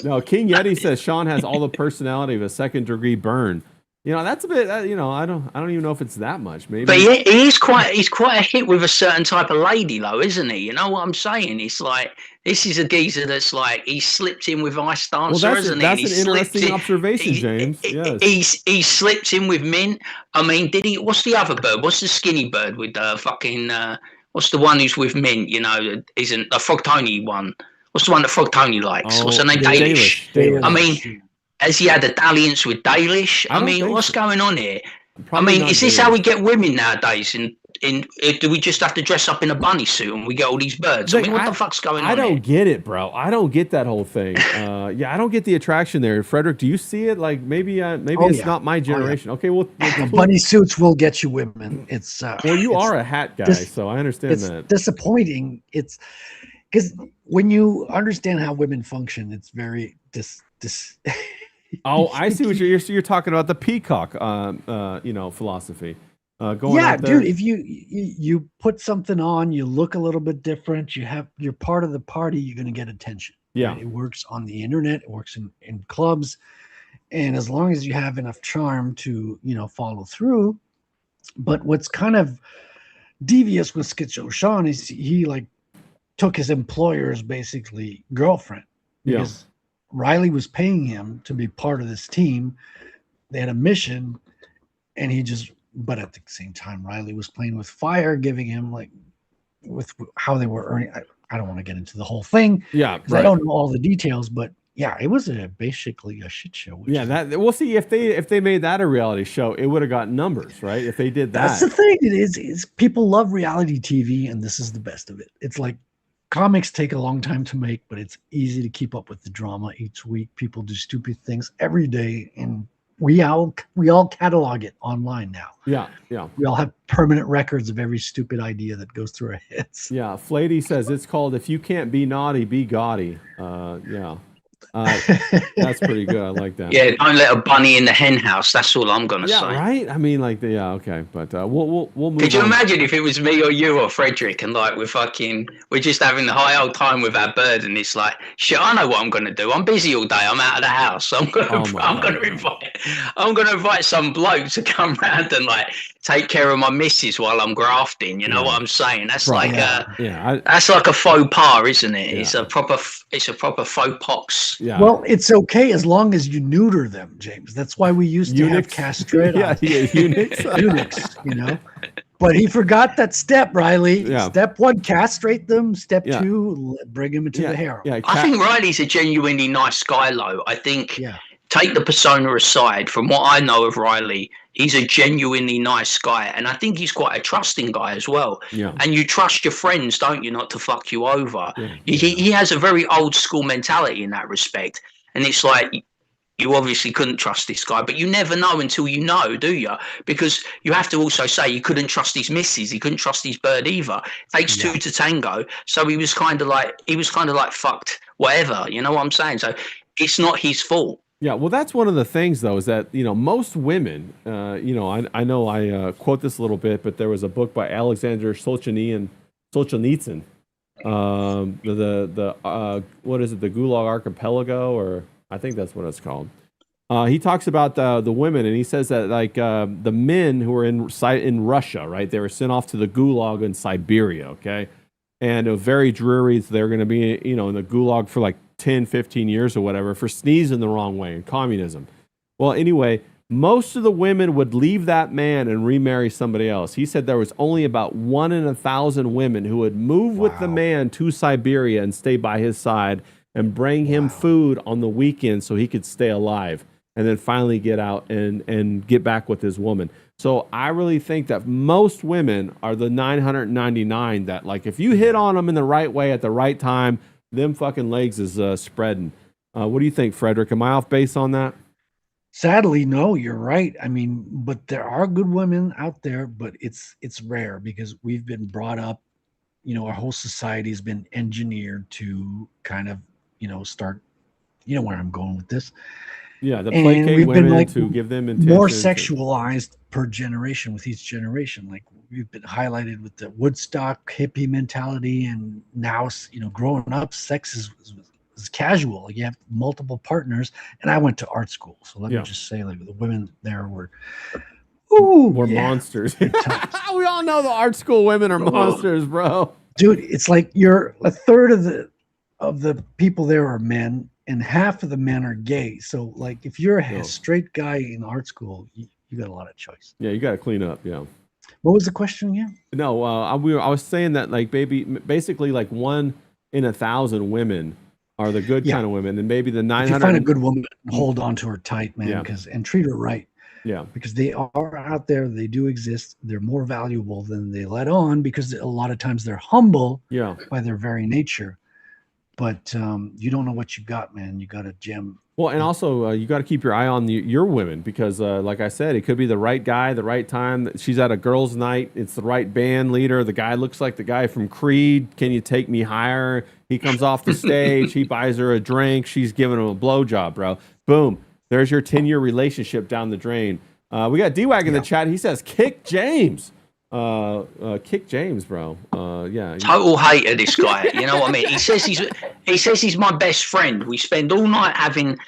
No, King Yeti says Sean has all the personality of a second-degree burn. That's a bit. I don't even know if it's that much. Maybe, but he's quite a hit with a certain type of lady, though, isn't he? You know what I'm saying? It's like this is a geezer that's like he slipped in with Ice Dancer, isn't he? That's an interesting observation, James. Yes. He slipped in with Mint. I mean, did he? What's the other bird? What's the skinny bird with the fucking? What's the one who's with Mint? Isn't a Frog Tony one? What's the one that Frog Tony likes? What's her name? Dalish. I mean, has he had a dalliance with Dalish? I mean, what's going on here? I mean, is this how we get women nowadays? Do we just have to dress up in a bunny suit and we get all these birds? I mean, what the fuck's going on? I don't get it, bro. I don't get that whole thing. I don't get the attraction there. Frederick, do you see it? Like maybe it's not my generation. Okay, well, bunny suits will get you women. It's well, you are a hat guy, so I understand that. It's disappointing. It's because when you understand how women function, it's very Oh, I see what you're talking about. The peacock, philosophy. Dude. If you put something on, you look a little bit different. You're part of the party. You're going to get attention. Yeah, right? It works on the internet. It works in clubs. And as long as you have enough charm to, follow through. But what's kind of devious with Schizo Sean is he like took his employer's basically girlfriend because Riley was paying him to be part of this team. They had a mission, and but at the same time, Riley was playing with fire, giving him like with how they were earning. I don't want to get into the whole thing. Yeah. I don't know all the details, but yeah, it was basically a shit show. We'll see if they made that a reality show, it would have got numbers, right? If they did that. That's the thing. It is people love reality TV, and this is the best of it. It's like comics take a long time to make, but it's easy to keep up with the drama each week. People do stupid things every day, and we all catalog it online now. Yeah. We all have permanent records of every stupid idea that goes through our heads. Yeah. Flady says it's called "If You Can't Be Naughty, Be Gaudy." That's pretty good. I like that. Yeah, don't let a bunny in the hen house. That's all I'm gonna say. Yeah, right. I mean, like, okay, but we'll move. Could you imagine if it was me or you or Frederic, and like we're just having the high old time with our bird, and it's like, shit, I know what I'm gonna do. I'm busy all day. I'm out of the house. So I'm gonna invite some bloke to come round and like take care of my missus while I'm grafting. You know what I'm saying? That's right. That's like a faux pas, isn't it? Yeah. It's a proper faux pox. Yeah. Well, it's okay as long as you neuter them, James. That's why we used to have castrate. Eunuchs, But he forgot that step, Riley. Yeah. Step 1, castrate them. Step 2, bring them into the harem. Yeah, I think Riley's a genuinely nice guy, though. I think, take the persona aside, from what I know of Riley, he's a genuinely nice guy. And I think he's quite a trusting guy as well. Yeah. And you trust your friends, don't you, not to fuck you over. Yeah. He has a very old school mentality in that respect. And it's like, you obviously couldn't trust this guy, but you never know until you know, do you? Because you have to also say you couldn't trust his missus, he couldn't trust his bird either. It takes two to tango. So he was kind of like fucked whatever, you know what I'm saying? So it's not his fault. Yeah, well, that's one of the things, though, is that, most women, I know I quote this a little bit, but there was a book by Alexander Solzhenitsyn, what is it, the Gulag Archipelago, or I think that's what it's called. He talks about the women, and he says that like the men who were in Russia, right? They were sent off to the Gulag in Siberia, okay? And it was very dreary. So they're going to be, in the Gulag for like 10, 15 years or whatever for sneezing the wrong way in communism. Well, anyway, most of the women would leave that man and remarry somebody else. He said there was only about 1 in 1,000 women who would move with the man to Siberia and stay by his side and bring him food on the weekend so he could stay alive, and then finally get out and get back with his woman. So I really think that most women are the 999 that, like, if you hit on them in the right way at the right time, them fucking legs is spreading. What do you think, Frederic? Am I off base on that? Sadly, no, you're right. I mean, but there are good women out there, but it's rare because we've been brought up, our whole society has been engineered to kind of, start, where I'm going with this. Yeah, the placate women to give them attention. More sexualized per generation with each generation. Like we've been highlighted with the Woodstock hippie mentality, and now, growing up, sex is casual. Like you have multiple partners, and I went to art school, so let me just say, like the women there were monsters. We all know the art school women are monsters, bro. Dude, it's like you're a third of the people there are men, and half of the men are gay. So, like, if you're a straight guy in art school, you got a lot of choice. Yeah, you got to clean up. Yeah. What was the question again? No, I was saying that, like, basically, like 1 in 1,000 women are the good kind of women, and maybe the 900. If you find a good woman, hold on to her tight, man, and treat her right. Yeah, because they are out there, they do exist. They're more valuable than they let on because a lot of times they're humble by their very nature. But you don't know what you got, man. You got a gem. Well, and also you got to keep your eye on your women because, like I said, it could be the right guy, the right time. She's at a girls' night. It's the right band leader. The guy looks like the guy from Creed. Can you take me higher? He comes off the stage. He buys her a drink. She's giving him a blowjob, bro. Boom. There's your 10-year relationship down the drain. We got D-Wag in the chat. He says, kick James. Kick James, bro. Total hater, this guy. You know what I mean? He says he's my best friend. We spend all night having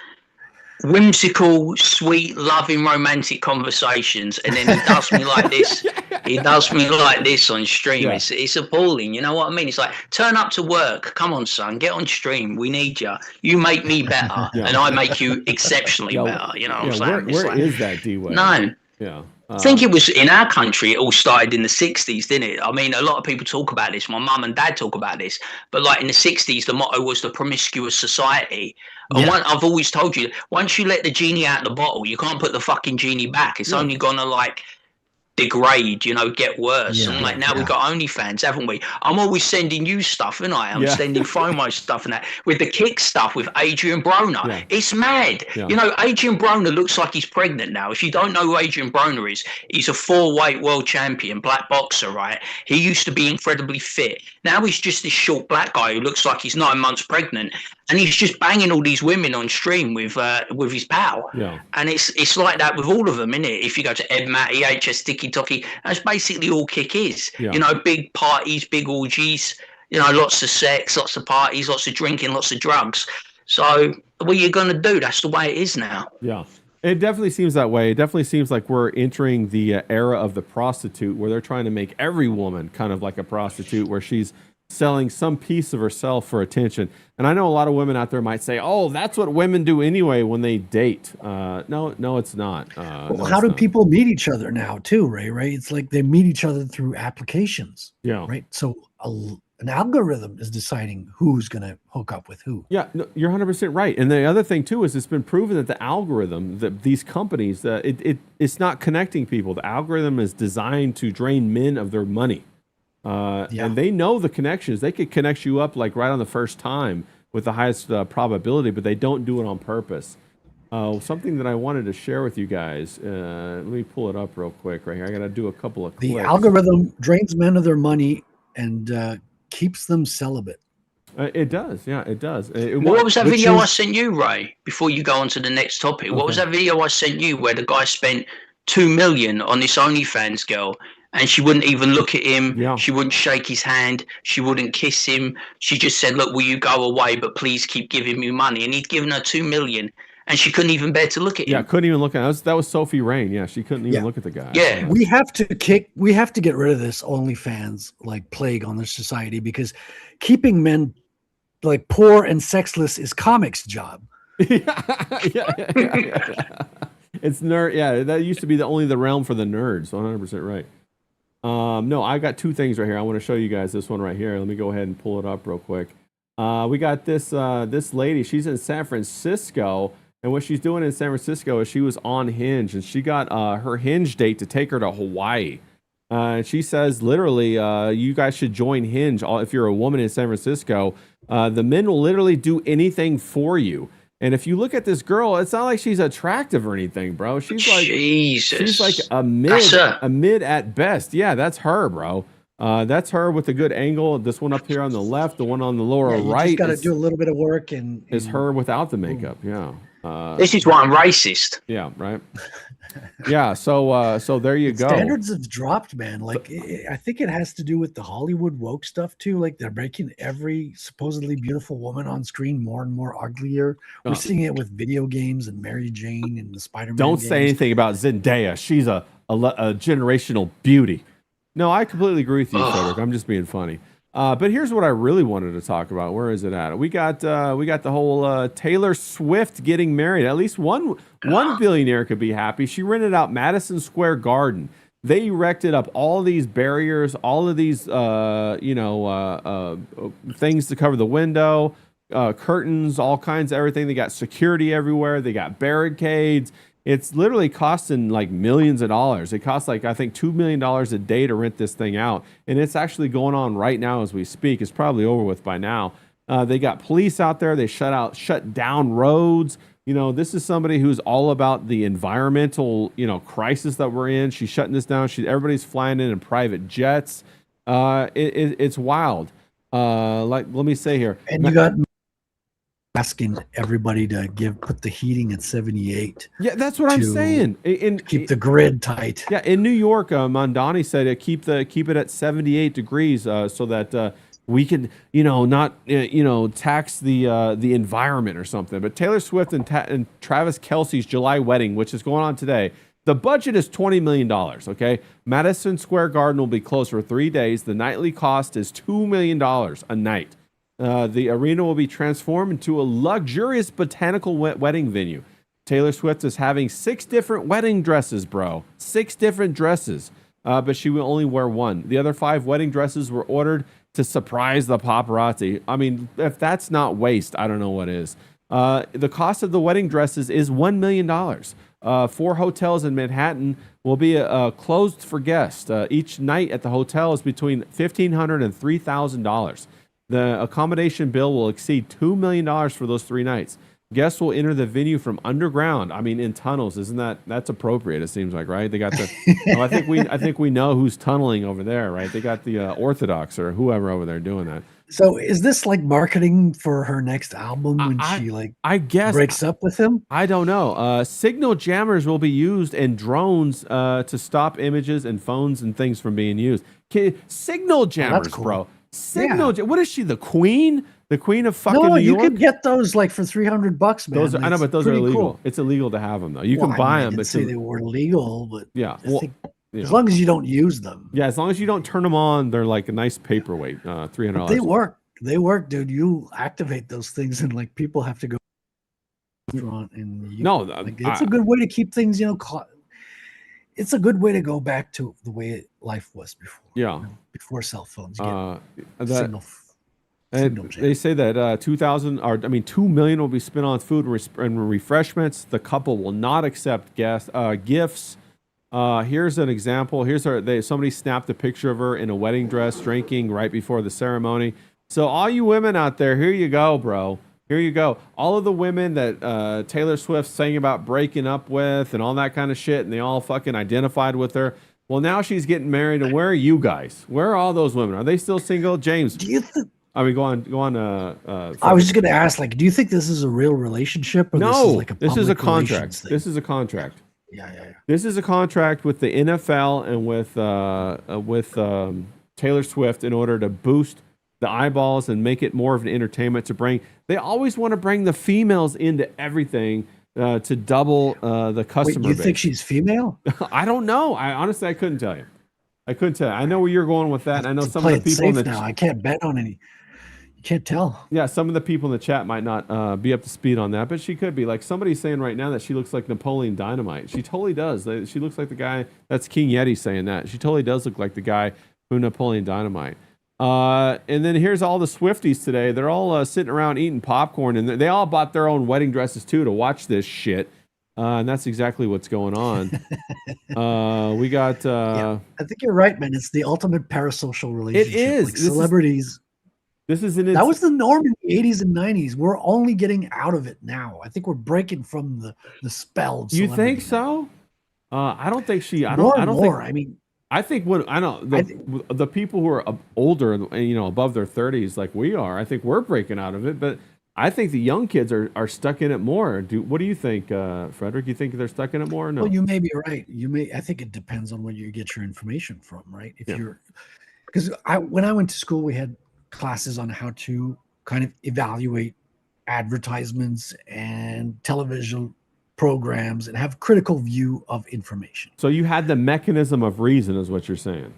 whimsical, sweet, loving, romantic conversations, and then he does me like this. He does me like this on stream. Yeah. It's appalling. You know what I mean? It's like, turn up to work. Come on, son, get on stream. We need you. You make me better, and I make you exceptionally better. You know what I'm saying? Where is that D-Wag? No. Yeah. I think it was in our country. It all started in the 60s, didn't it? I mean, a lot of people talk about this. My mum and dad talk about this. But like in the 60s, the motto was the promiscuous society. And I've always told you, once you let the genie out of the bottle, you can't put the fucking genie back. It's only gonna like degrade, you know, get worse. And like now we've got OnlyFans, haven't we? I'm always sending you stuff, and I'm sending FOMO stuff and that with the kick stuff with Adrian Broner. Yeah. It's mad. Yeah. You know, Adrian Broner looks like he's pregnant now. If you don't know who Adrian Broner is, he's a 4-weight world champion, black boxer, right? He used to be incredibly fit. Now he's just this short black guy who looks like he's 9 months pregnant, and he's just banging all these women on stream with his pal. Yeah. And it's like that with all of them, isn't it? If you go to Ed Matty, HS Tiki Toki, that's basically all kick is. Yeah. You know, big parties, big orgies, you know, lots of sex, lots of parties, lots of drinking, lots of drugs. So what are you going to do? That's the way it is now. Yeah. It definitely seems that way. It definitely seems like we're entering the era of the prostitute, where they're trying to make every woman kind of like a prostitute, where she's selling some piece of herself for attention. And I know a lot of women out there might say, "Oh, that's what women do anyway when they date." No, it's not. Well, how do people meet each other now, too, Ray? Right? It's like they meet each other through applications. Yeah. Right. So an algorithm is deciding who's going to hook up with who. Yeah, no, you're 100% right. And the other thing too is it's been proven that the algorithm, that these companies, it's not connecting people. The algorithm is designed to drain men of their money. And they know the connections. They could connect you up like right on the first time with the highest probability, but they don't do it on purpose. Something that I wanted to share with you guys. Let me pull it up real quick right here. I got to do a couple of clicks. The algorithm drains men of their money and keeps them celibate. It does. Yeah, it does. What was that video I sent you, Ray, before you go on to the next topic? Okay. What was that video I sent you where the guy spent $2 million on this OnlyFans girl, and she wouldn't even look at him. Yeah. She wouldn't shake his hand. She wouldn't kiss him. She just said, "Look, will you go away, but please keep giving me money." And he'd given her $2 million, and she couldn't even bear to look at him. Yeah, couldn't even look at him. That was Sophie Rain. Yeah, she couldn't even look at the guy. Yeah. We have to get rid of this OnlyFans like plague on this society, because keeping men like poor and sexless is comics' job. Yeah. It's nerd. Yeah, that used to be only the realm for the nerds. 100% right. No, I got two things right here. I want to show you guys this one right here. Let me go ahead and pull it up real quick. We got this lady. She's in San Francisco, and what she's doing in San Francisco is she was on Hinge, and she got her Hinge date to take her to Hawaii. And she says literally, you guys should join Hinge if you're a woman in San Francisco. The men will literally do anything for you. And if you look at this girl, it's not like she's attractive or anything, bro. She's like, Jesus. She's like a mid at best. Yeah, that's her, bro. That's her with a good angle. This one up here on the left, the one on the lower right. You just got to do a little bit of work, and is her without the makeup. Yeah. This is why I'm racist. Yeah. Right. Yeah. So there you go. Standards have dropped, man. Like I think it has to do with the Hollywood woke stuff too. Like they're making every supposedly beautiful woman on screen more and more uglier. We're seeing it with video games and Mary Jane and the Spider-Man. Don't say anything about Zendaya. She's a generational beauty. No, I completely agree with you, Frederic. I'm just being funny. But here's what I really wanted to talk about. Where is it at? We got the whole Taylor Swift getting married. At least one billionaire could be happy. She rented out Madison Square Garden. They erected up all these barriers, all of these things to cover the window, curtains, all kinds of everything. They got security everywhere. They got barricades. It's literally costing like millions of dollars. It costs like, I think, $2 million a day to rent this thing out. And it's actually going on right now as we speak. It's probably over with by now. They got police out there. They shut down roads. You know, this is somebody who's all about the environmental, crisis that we're in. She's shutting this down. Everybody's flying in private jets. It's wild. Let me say here. And you got asking everybody to put the heating at 78. Yeah, that's what I'm saying. Keep the grid tight. Yeah, in New York, Mondani said keep it at 78 degrees so that we could, not, tax the environment or something. But Taylor Swift and Travis Kelce's July wedding, which is going on today, the budget is $20 million, okay? Madison Square Garden will be closed for 3 days. The nightly cost is $2 million a night. The arena will be transformed into a luxurious botanical wedding venue. Taylor Swift is having 6 different wedding dresses, bro. 6 different dresses. But she will only wear one. The other 5 wedding dresses were ordered to surprise the paparazzi. I mean, if that's not waste, I don't know what is. The cost of the wedding dresses is $1 million. 4 hotels in Manhattan will be closed for guests. Each night at the hotel is between $1,500 and $3,000. The accommodation bill will exceed $2 million for those 3 nights. Guests will enter the venue from underground. I mean, in tunnels. That's appropriate? It seems like, right? They got the. I think we know who's tunneling over there, right? They got the Orthodox or whoever over there doing that. So is this like marketing for her next album when I guess breaks up with him? I don't know. Signal jammers will be used and drones to stop images and phones and things from being used. Signal jammers, cool. Bro. Signal. Yeah. What is she? The queen? The queen of fucking New York? No, you can get those like for $300, man. I know, but those are illegal. Cool. It's illegal to have them, though. You can buy them. I didn't say they were legal, but yeah. As long as you don't use them. Yeah, as long as you don't turn them on, they're like a nice paperweight, $300. They work. They work, dude. You activate those things, and like people have to go. It's a good way to keep things, it's a good way to go back to the way life was before. Yeah, before cell phones. They say that 2 million will be spent on food and refreshments. The couple will not accept gifts. Here's an example. Somebody snapped a picture of her in a wedding dress, drinking right before the ceremony. So all you women out there, here you go, bro. Here you go. All of the women that Taylor Swift sang about breaking up with and all that kind of shit, and they all fucking identified with her. Well, now she's getting married, and where are you guys? Where are all those women? Are they still single? James? Do you think? I mean, go on. I was just going to ask, do you think this is a real relationship? Or no, this is a contract. This is a contract. Yeah. This is a contract with the NFL and with Taylor Swift in order to boost the eyeballs and make it more of an entertainment to bring. They always want to bring the females into everything to double the customer base. Do you think she's female? I don't know. I couldn't tell you. I know where you're going with that. And I know some of the people in the I can't bet on any. You can't tell. Yeah, some of the people in the chat might not be up to speed on that, but she could be. Like somebody's saying right now that she looks like Napoleon Dynamite. She totally does. She looks like the guy. That's King Yeti saying that. She totally does look like the guy from Napoleon Dynamite. And then here's all the Swifties today. They're all sitting around eating popcorn, and they all bought their own wedding dresses too to watch this shit. And that's exactly what's going on. We got. I think you're right, man. It's the ultimate parasocial relationship. It is. Like celebrities. That was the norm in the 80s and 90s. We're only getting out of it now. I think we're breaking from the spell. You think so? I don't think she. I think the people who are older, above their 30s, like we are, I think we're breaking out of it. But I think the young kids are stuck in it more. What do you think, Frederick? You think they're stuck in it more? Or no. Well, you may be right. I think it depends on where you get your information from, right? Because when I went to school, we had classes on how to kind of evaluate advertisements and television programs and have critical view of information. So you had the mechanism of reason, is what you're saying.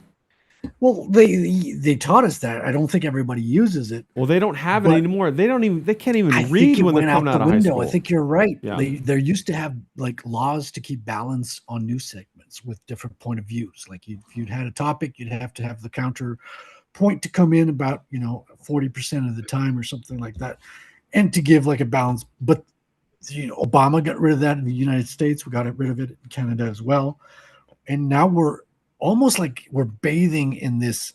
Well, they taught us that. I don't think everybody uses it. Well, they don't have it anymore. They can't even read when they're coming out of high school. I think you're right. Yeah. There used to have like laws to keep balance on news segments with different point of views. Like if you'd had a topic, you'd have to have the counter point to come in about 40% of the time or something like that, and to give like a balance. But Obama got rid of that in the United States. We got rid of it in Canada as well, and now we're almost like we're bathing in this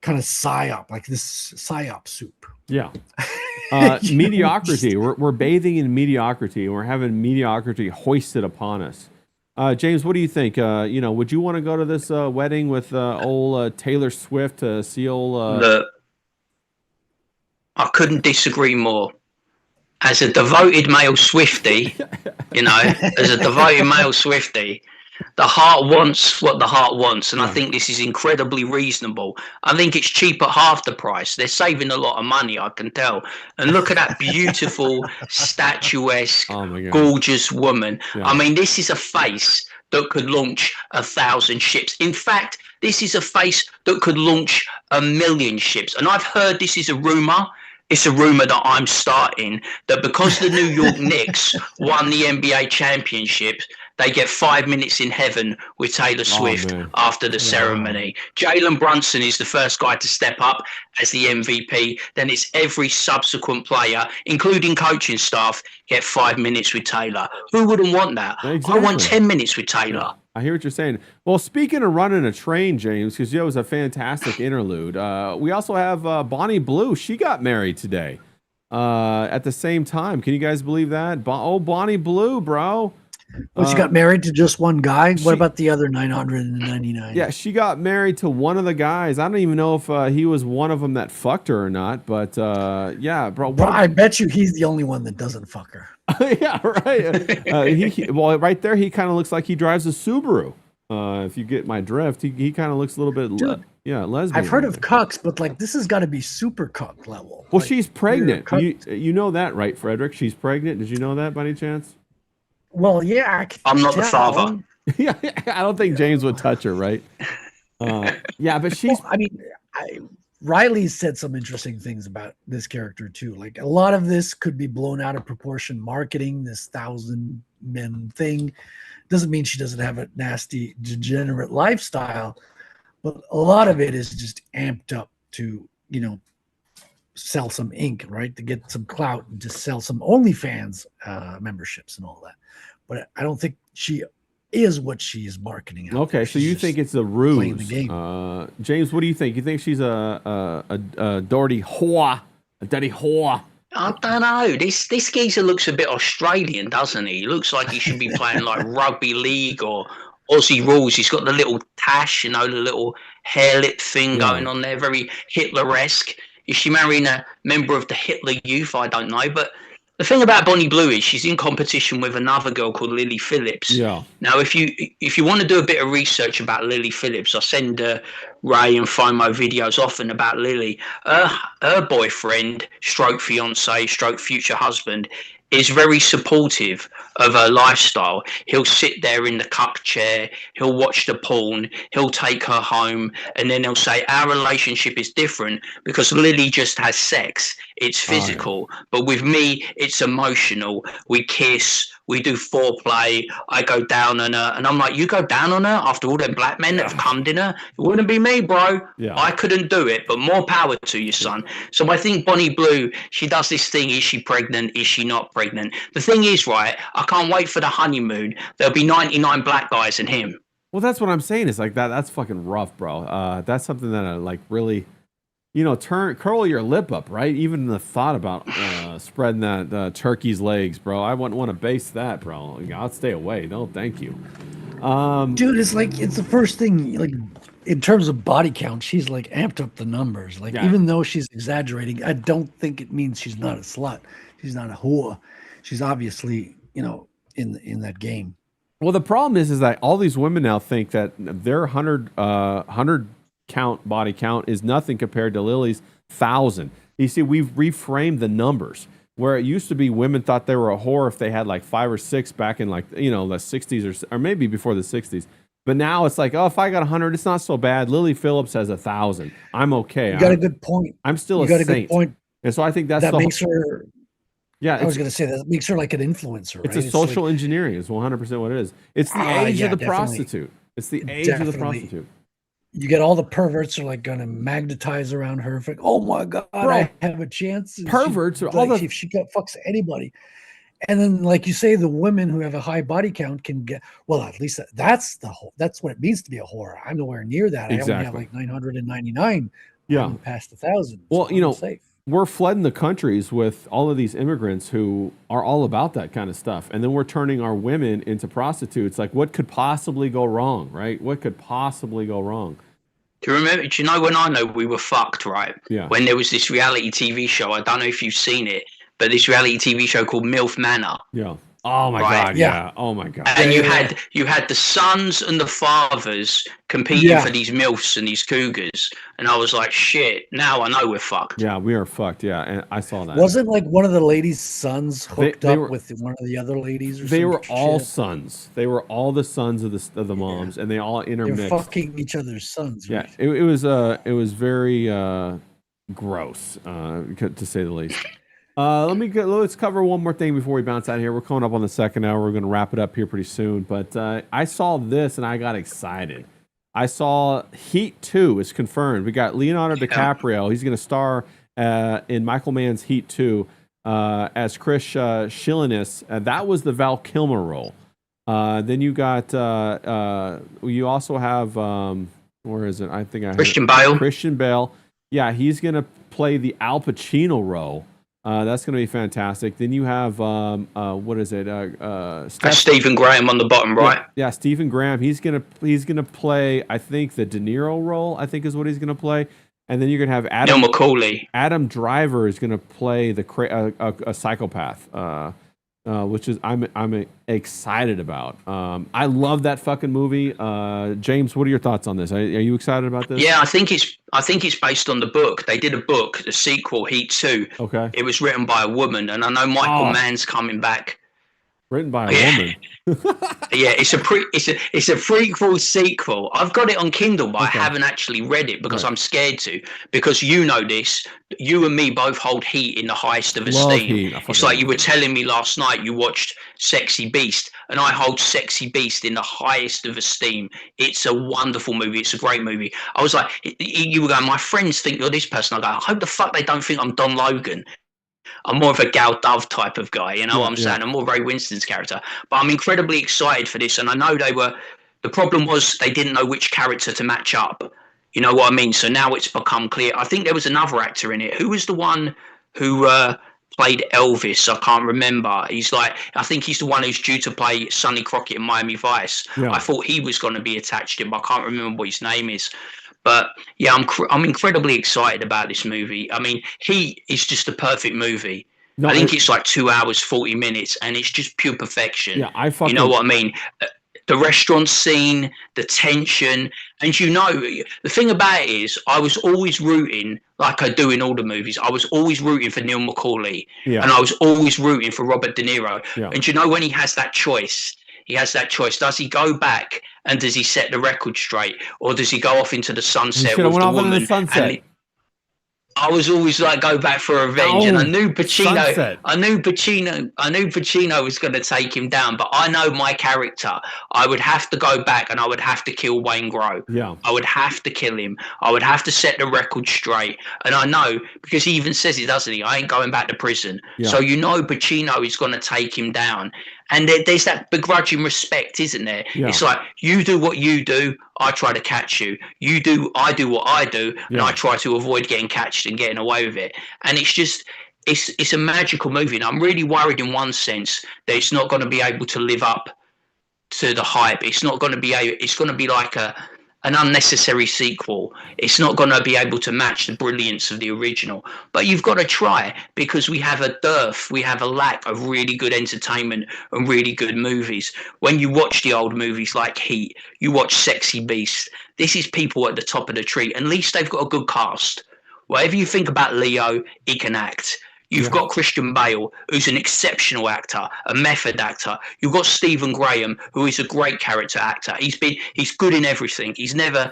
kind of psyop, like this psyop soup. Yeah. Mediocrity. We're bathing in mediocrity, and we're having mediocrity hoisted upon us. James, what do you think? Would you want to go to this wedding with old Taylor Swift to see old? I couldn't disagree more. As a devoted male Swiftie, The heart wants what the heart wants, and I think this is incredibly reasonable. I think it's cheap at half the price. They're saving a lot of money, I can tell. And look at that beautiful, statuesque, gorgeous woman. I mean, this is a face that could launch 1,000 ships. In fact, this is a face that could launch 1,000,000 ships. And I've heard this is a rumor. It's a rumor that I'm starting, that because the New York Knicks won the NBA championship, they get 5 minutes in heaven with Taylor Swift after the ceremony. Jalen Brunson is the first guy to step up as the MVP. Then it's every subsequent player, including coaching staff, get 5 minutes with Taylor. Who wouldn't want that? Exactly. I want 10 minutes with Taylor. I hear what you're saying. Well, speaking of running a train, James, because it was a fantastic interlude, we also have Bonnie Blue. She got married today at the same time. Can you guys believe that? Bonnie Blue, bro. Well, she got married to just one guy. What about the other 999? Yeah, she got married to one of the guys. I don't even know if he was one of them that fucked her or not. But yeah, bro. I bet you he's the only one that doesn't fuck her. Yeah, right. Well, right there, he kind of looks like he drives a Subaru. If you get my drift, he kind of looks a little bit, lesbian. I've heard of cucks, but like this has got to be super cuck level. Well, like, she's pregnant. You know that, right, Frederick? She's pregnant. Did you know that by any chance? Well, yeah. I'm not the father. Yeah, I don't think James would touch her, right? Yeah, but she's. Well, I mean, Riley said some interesting things about this character too. Like a lot of this could be blown out of proportion. Marketing this 1,000 men thing doesn't mean she doesn't have a nasty, degenerate lifestyle, but a lot of it is just amped up to, sell some ink, right? To get some clout and just sell some OnlyFans memberships and all that. But I don't think she is what she is marketing. Okay, so you think it's a ruse? The game. James, what do you think? You think she's a dirty whore? A dirty whore? I don't know. This geezer looks a bit Australian, doesn't he? He looks like he should be playing like rugby league or Aussie rules. He's got the little tash, the little hair lip thing going on there, very Hitler-esque. Is she marrying a member of the Hitler Youth? I don't know. But the thing about Bonnie Blue is she's in competition with another girl called Lily Phillips. Yeah. Now, if you want to do a bit of research about Lily Phillips, I send Ray and FOMO videos often about Lily. Her boyfriend, stroke fiance, stroke future husband, is very supportive of her lifestyle. He'll sit there in the cuck chair, he'll watch the porn, he'll take her home, and then he'll say, our relationship is different because Lily just has sex. It's physical. But with me, it's emotional. We kiss, we do foreplay, I go down on her. And I'm like, you go down on her after all them black men that have cummed in her? It wouldn't be me, bro. Yeah. I couldn't do it, but more power to you, son. So I think Bonnie Blue, she does this thing. Is she pregnant? Is she not pregnant? The thing is, right, I can't wait for the honeymoon. There'll be 99 black guys and him. Well, that's what I'm saying. It's like that's fucking rough, bro. That's something that I like really, curl your lip up, right? Even the thought about spreading that turkey's legs, bro. I wouldn't want to base that, bro. I'll stay away. No, thank you. Dude, it's like, it's the first thing, like, in terms of body count, she's like amped up the numbers. Like, even though she's exaggerating, I don't think it means she's not a slut. She's not a whore. She's obviously, in that game. Well, the problem is that all these women now think that their 100 count body count is nothing compared to Lily's 1,000. You see, we've reframed the numbers where it used to be women thought they were a whore if they had like 5 or 6 back in like, the 60s or maybe before the 60s. But now it's like, oh, if I got 100, it's not so bad. Lily Phillips has 1,000. I'm okay. You got a good point. I'm still a saint. Good point. And so I think that makes her. Yeah, I was going to say that makes her like an influencer. It's a social engineering. It's 100% what it is. It's the age of the prostitute. It's the age of the prostitute. You get all the perverts are like going to magnetize around her. Like, oh my god, bro, I have a chance. Perverts are all if she fucks anybody. And then, like you say, the women who have a high body count can get, well, at least that's what it means to be a whore. I'm nowhere near that. Exactly. I only have like 999. Yeah, past 1,000. Well, I'm safe. We're flooding the countries with all of these immigrants who are all about that kind of stuff. And then we're turning our women into prostitutes. Like, what could possibly go wrong, right? What could possibly go wrong? Do you know when I know we were fucked, right? Yeah. When there was this reality TV show, I don't know if you've seen it, but this reality TV show called MILF Manor. Yeah. Oh my Right. god, yeah. Oh my god. And you had the sons and the fathers competing for these milfs and these cougars, and I was like, shit. Now I know we're fucked. Yeah, we are fucked. Yeah, and I saw that. Wasn't like one of the ladies' sons hooked up with one of the other ladies? Or they were all shit? sons. They were all the sons of the moms, and they all intermixed. They're fucking each other's sons. Right? Yeah, it was very gross, to say the least. Let's cover one more thing before we bounce out here. We're coming up on the second hour. We're going to wrap it up here pretty soon. But I saw this and I got excited. I saw Heat 2 is confirmed. We got Leonardo DiCaprio. He's going to star in Michael Mann's Heat 2 as Chris Shilinis. That was the Val Kilmer role. Then you got you also have where is it? I think I Christian Bale. Christian Bale. Yeah, he's going to play the Al Pacino role. That's going to be fantastic. Then you have what is it? Stephen Graham on the bottom right. Yeah, Stephen Graham. He's gonna play. I think the De Niro role. I think is what he's gonna play. And then you're gonna have Adam McCauley. Adam Driver is gonna play a psychopath, which is I'm excited about. I love that fucking movie. James, what are your thoughts on this? Are you excited about this? Yeah, I think it's based on the book. They did a book, the sequel, Heat 2. Okay. It was written by a woman, and I know Michael Mann's coming back. Written by a woman. Yeah, it's a prequel sequel. I've got it on Kindle, but I haven't actually read it because I'm scared to. Because you know this, you and me both hold Heat in the highest of esteem. It's like you were telling me last night you watched Sexy Beast, and I hold Sexy Beast in the highest of esteem. It's a wonderful movie. It's a great movie. I was like, you were going, my friends think you're this person. I go, I hope the fuck they don't think I'm Don Logan. I'm more of a Gal Dove type of guy, you know what I'm saying? I'm more Ray Winston's character. But I'm incredibly excited for this, and I know the problem was they didn't know which character to match up. You know what I mean? So now it's become clear. I think there was another actor in it. Who was the one who played Elvis? I can't remember. I think he's the one who's due to play Sonny Crockett in Miami Vice. Yeah. I thought he was going to be attached to him, but I can't remember what his name is. But yeah, I'm incredibly excited about this movie. I mean, Heat is just a perfect movie. I think it's like 2 hours, 40 minutes, and it's just pure perfection. Yeah, you know what I mean? The restaurant scene, the tension, and you know, the thing about it is, I was always rooting, like I do in all the movies, I was always rooting for Neil McCauley, and I was always rooting for Robert De Niro. Yeah. And you know, when he has that choice, does he go back and does he set the record straight, or does he go off into the sunset with the woman? I was always like, go back for revenge, and I knew Pacino. I knew Pacino was going to take him down, but I know my character. I would have to go back, and I would have to kill Wayne Grove. Yeah, I would have to kill him. I would have to set the record straight, and I know because he even says it, doesn't he? I ain't going back to prison. Yeah. So you know, Pacino is going to take him down. And there's that begrudging respect, isn't there? Yeah. It's like, you do what you do, I try to catch you. I do what I do, and I try to avoid getting catched and getting away with it. And it's just, it's a magical movie. And I'm really worried in one sense that it's not going to be able to live up to the hype. It's going to be like an unnecessary sequel. It's not going to be able to match the brilliance of the original. But you've got to try, because we have a lack of really good entertainment and really good movies. When you watch the old movies like Heat, you watch Sexy Beast, this is people at the top of the tree. At least they've got a good cast. Whatever you think about Leo, he can act. You've got Christian Bale, who's an exceptional actor, a method actor. You've got Stephen Graham, who is a great character actor. He's good in everything. He's never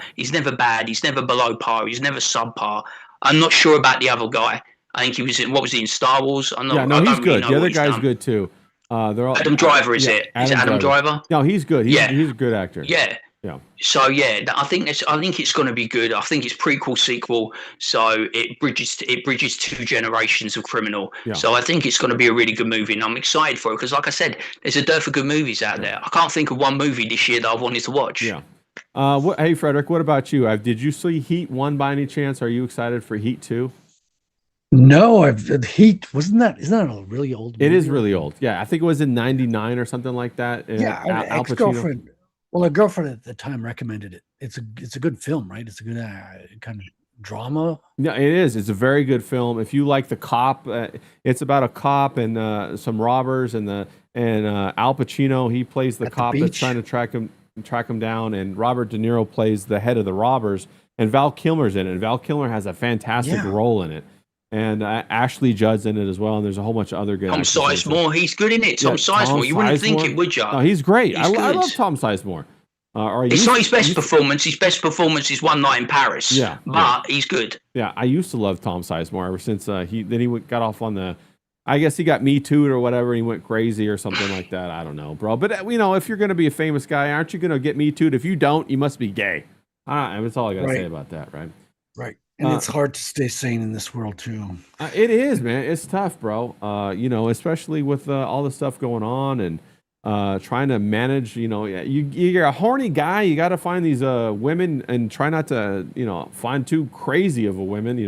bad. He's never below par. He's never subpar. I'm not sure about the other guy. I think he was in Star Wars? He's good. The other guy's good too. Adam Driver, is it? Is it Adam Driver? No, he's good. He's a good actor. Yeah. Yeah. So yeah, I think it's going to be good. I think it's prequel sequel, so it bridges two generations of criminal. Yeah. So I think it's going to be a really good movie, and I'm excited for it because, like I said, there's a dearth of good movies out there. I can't think of one movie this year that I've wanted to watch. Yeah. Hey Frederick, what about you? Did you see Heat 1 by any chance? Are you excited for Heat 2? No, Heat isn't that a really old movie? It is really old. Yeah, I think it was in '99 or something like that. Yeah, Al Pacino. Well, a girlfriend at the time recommended it. It's a good film, right? It's a good kind of drama. Yeah, it is. It's a very good film. If you like the cop, it's about a cop and some robbers, and and Al Pacino, he plays the At the cop that's beach. trying to track him down, and Robert De Niro plays the head of the robbers, and Val Kilmer's in it. And Val Kilmer has a fantastic role in it, and Ashley Judd's in it as well, and there's a whole bunch of other good Tom actors in it. Sizemore, he's good in it. Tom Sizemore, you wouldn't think it, would you? No, he's great. He's I good. love Tom Sizemore. It's not his best performance. His best performance is One Night in Paris. Yeah, but he's good. Yeah, I used to love Tom Sizemore ever since he got off on the. I guess he got Me Too'd or whatever. And he went crazy or something like that. I don't know, bro. But you know, if you're gonna be a famous guy, aren't you gonna get Me Too'd? If you don't, you must be gay. That's all I gotta say about that, right? Right. And it's hard to stay sane in this world too. It is, man. It's tough, bro. You know, especially with all the stuff going on and trying to manage. You know, you're a horny guy. You got to find these women and try not to, you know, find too crazy of a women. You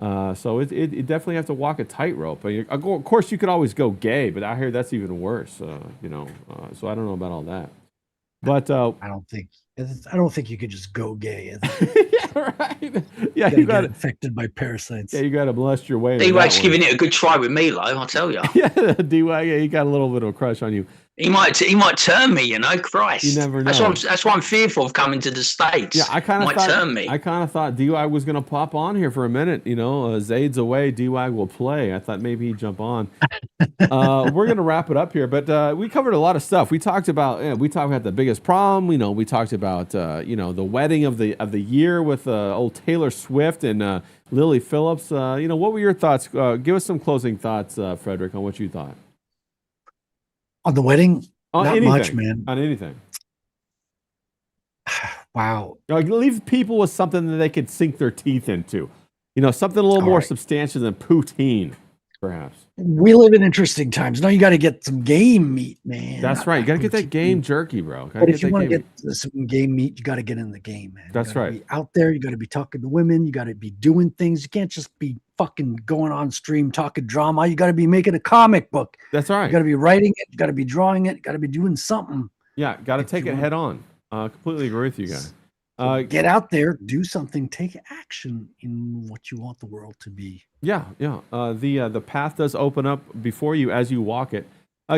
know, so it definitely have to walk a tightrope. Of course, you could always go gay, but I hear that's even worse. You know, so I don't know about all that. But I don't think you could just go gay. Yeah, right. Yeah, you got infected by parasites. Yeah, you got to bless your way. D-Wag's giving it a good try with me, though. I'll tell you. Yeah, D-Wag, he got a little bit of a crush on you. He might turn me, you know. Christ, you never know. That's why I'm fearful of coming to the States. Yeah, I kind of turn me. I kind of thought D-Wag was going to pop on here for a minute. You know, Zaid's away, D-Wag will play. I thought maybe he'd jump on. We're going to wrap it up here, but we covered a lot of stuff. We talked about the biggest problem. You know, we talked about you know, the wedding of the year with old Taylor Swift and Lily Phillips. You know, what were your thoughts? Give us some closing thoughts, Frederick, on what you thought. On the wedding? On Not anything, much, man. On anything. Wow. Like, leave people with something that they could sink their teeth into. You know, something a little more substantial than poutine, perhaps. We live in interesting times. Now you got to get some game meat, man. That's right. You got to get that game jerky, bro. But if you want to get some game meat, you got to get in the game, man. That's right. Be out there, you got to be talking to women. You got to be doing things. You can't just be fucking going on stream talking drama. You got to be making a comic book. That's right. You got to be writing it. You got to be drawing it. You got to be doing something. Yeah, got to take it head on. Completely agree with you guys. Get out there, do something, take action in what you want the world to be. Yeah. The path does open up before you as you walk it.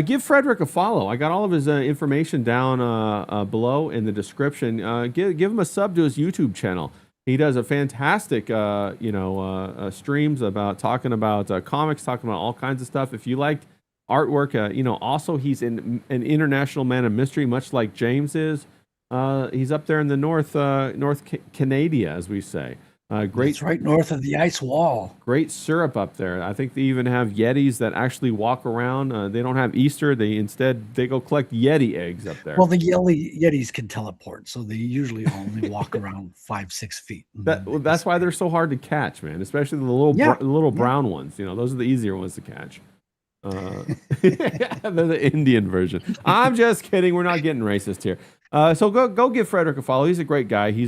Give Frederick a follow. I got all of his information down below in the description. Give him a sub to his YouTube channel. He does a fantastic, streams about talking about comics, talking about all kinds of stuff. If you liked artwork, also he's an international man of mystery, much like James is. He's up there in the North Canada, as we say. Great, it's right north of the ice wall. Great syrup up there. I think they even have Yetis that actually walk around. They don't have Easter. They go collect Yeti eggs up there. Well, the Yetis can teleport, so they usually only walk around 5-6 feet. That's why they're so hard to catch, man. Especially the little brown ones. You know, those are the easier ones to catch. They're the Indian version. I'm just kidding. We're not getting racist here. So go give Frederick a follow. He's a great guy. He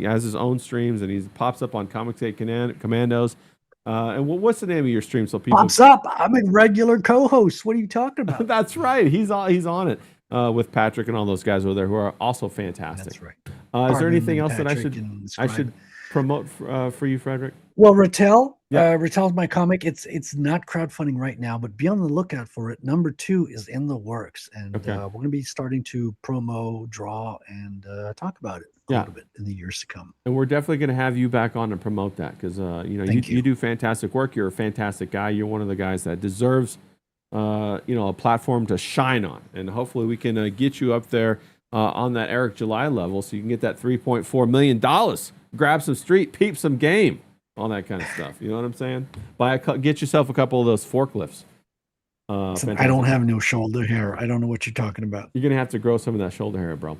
has his own streams and he pops up on Comic State Commandos. And what's the name of your stream? So people pops up. I'm a regular co-host. What are you talking about? That's right. He's on it with Patrick and all those guys over there who are also fantastic. That's right. Is there anything else that I should promote for you, Frederick? Well, Ratel. Ratel's my comic. It's not crowdfunding right now, but be on the lookout for it. Number 2 is in the works, and we're going to be starting to promo, draw, and talk about it a little bit in the years to come. And we're definitely going to have you back on to promote that because you do fantastic work. You're a fantastic guy. You're one of the guys that deserves a platform to shine on, and hopefully we can get you up there on that Eric July level, so you can get that $3.4 million. Grab some street, peep some game. All that kind of stuff. You know what I'm saying? Get yourself a couple of those forklifts. I don't have no shoulder hair. I don't know what you're talking about. You're gonna have to grow some of that shoulder hair, bro.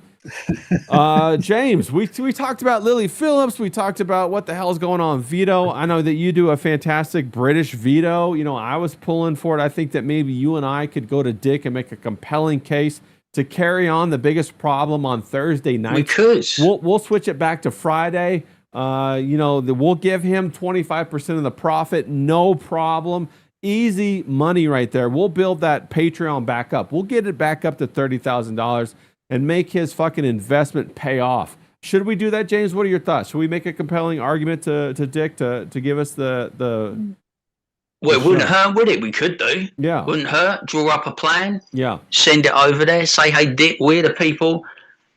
James, we talked about Lily Phillips. We talked about what the hell is going on Vito. I know that you do a fantastic British Vito. You know, I was pulling for it. I think that maybe you and I could go to Dick and make a compelling case to carry on the biggest problem on Thursday night. We could. We'll switch it back to Friday. We'll give him 25% of the profit, no problem. Easy money right there. We'll build that Patreon back up. We'll get it back up to $30,000 and make his fucking investment pay off. Should we do that, James? What are your thoughts? Should we make a compelling argument to Dick to give us the Well, it wouldn't hurt, would it? We could do. Yeah. Wouldn't hurt. Draw up a plan. Yeah. Send it over there. Say, hey, Dick, we're the people.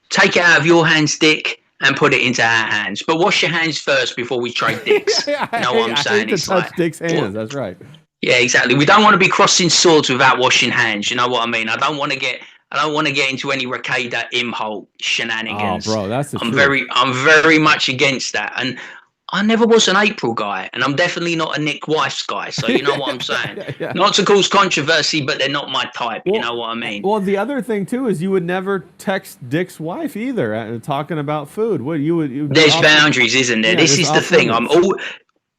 Take it out of your hands, Dick, and put it into our hands. But wash your hands first before we trade dicks. You know what I'm saying? I hate to touch Dick's hands. That's right. Yeah, exactly. We don't want to be crossing swords without washing hands. You know what I mean? I don't want to get into any Rakeda Imholt shenanigans. Oh, bro, that's the I'm truth. I'm very much against that. And I never was an April guy, and I'm definitely not a Nick Weiss guy. So you know what I'm saying? Yeah. Not to cause controversy, but they're not my type. You know what I mean? Well, the other thing too is you would never text Dick's wife either, talking about food. What you would? There's boundaries, isn't there? Yeah, This is the thing. limits.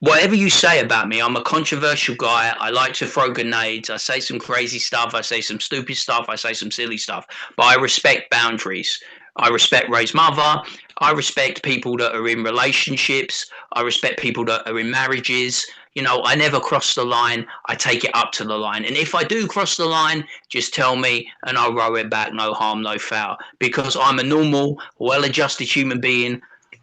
Whatever you say about me, I'm a controversial guy. I like to throw grenades. I say some crazy stuff. I say some stupid stuff. I say some silly stuff. But I respect boundaries. I respect Ray's mother. I respect people that are in relationships. I respect people that are in marriages. You know, I never cross the line. I take it up to the line. And if I do cross the line, just tell me and I'll row it back. No harm, no foul. Because I'm a normal, well-adjusted human being.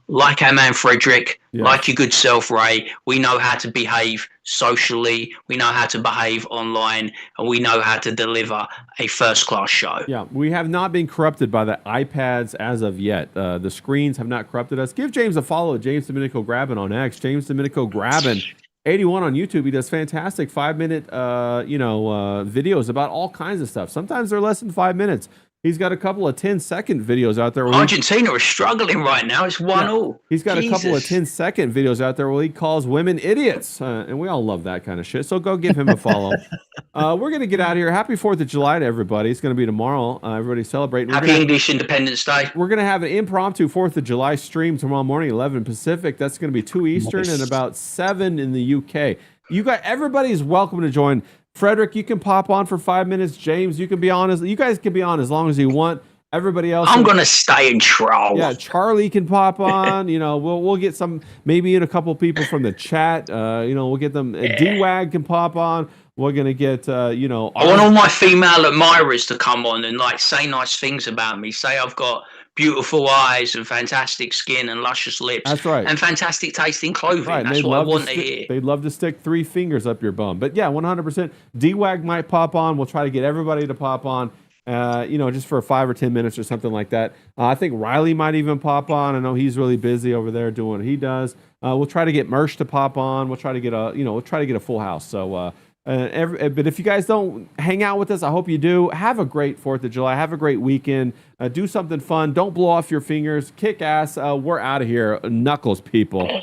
Like our man Frederic, like your good self, Ray, we know how to behave socially, we know how to behave online, and we know how to deliver a first-class show. Yeah, we have not been corrupted by the iPads as of yet. The screens have not corrupted us. Give James a follow, James Domenico Grabbin on X, James Domenico Grabbin 81 on YouTube. He does fantastic 5-minute, videos about all kinds of stuff. Sometimes they're less than 5 minutes. He's got a couple of 10-second videos out there. Argentina are struggling right now. It's 1-0. He's got a couple of 10-second videos out there where he calls women idiots. And we all love that kind of shit. So go give him a follow. We're going to get out of here. Happy 4th of July to everybody. It's going to be tomorrow. Everybody celebrating. Happy English Independence Day. We're going to have an impromptu 4th of July stream tomorrow morning, 11 Pacific. That's going to be 2 Eastern and about 7 in the UK. Everybody's welcome to join. Frederic, you can pop on for 5 minutes. James, you can be on you guys can be on as long as you want. Everybody else, I'm gonna stay in troll. Yeah, Charlie can pop on. We'll get some, maybe a couple people from the chat. We'll get them. D-Wag can pop on. We're gonna get I want all my female admirers to come on and say nice things about me. Say I've got beautiful eyes and fantastic skin and luscious lips. That's right. And fantastic tasting clothing. Right. That's what I want to hear. They'd love to stick 3 fingers up your bum. But yeah, 100%. D-Wag might pop on. We'll try to get everybody to pop on, just for 5 or 10 minutes or something like that. I think Riley might even pop on. I know he's really busy over there doing what he does. We'll try to get Mersh to pop on. We'll try to get a full house. So, but if you guys don't hang out with us, I hope you do. Have a great 4th of July. Have a great weekend. Do something fun. Don't blow off your fingers. Kick ass. We're out of here. Knuckles, people.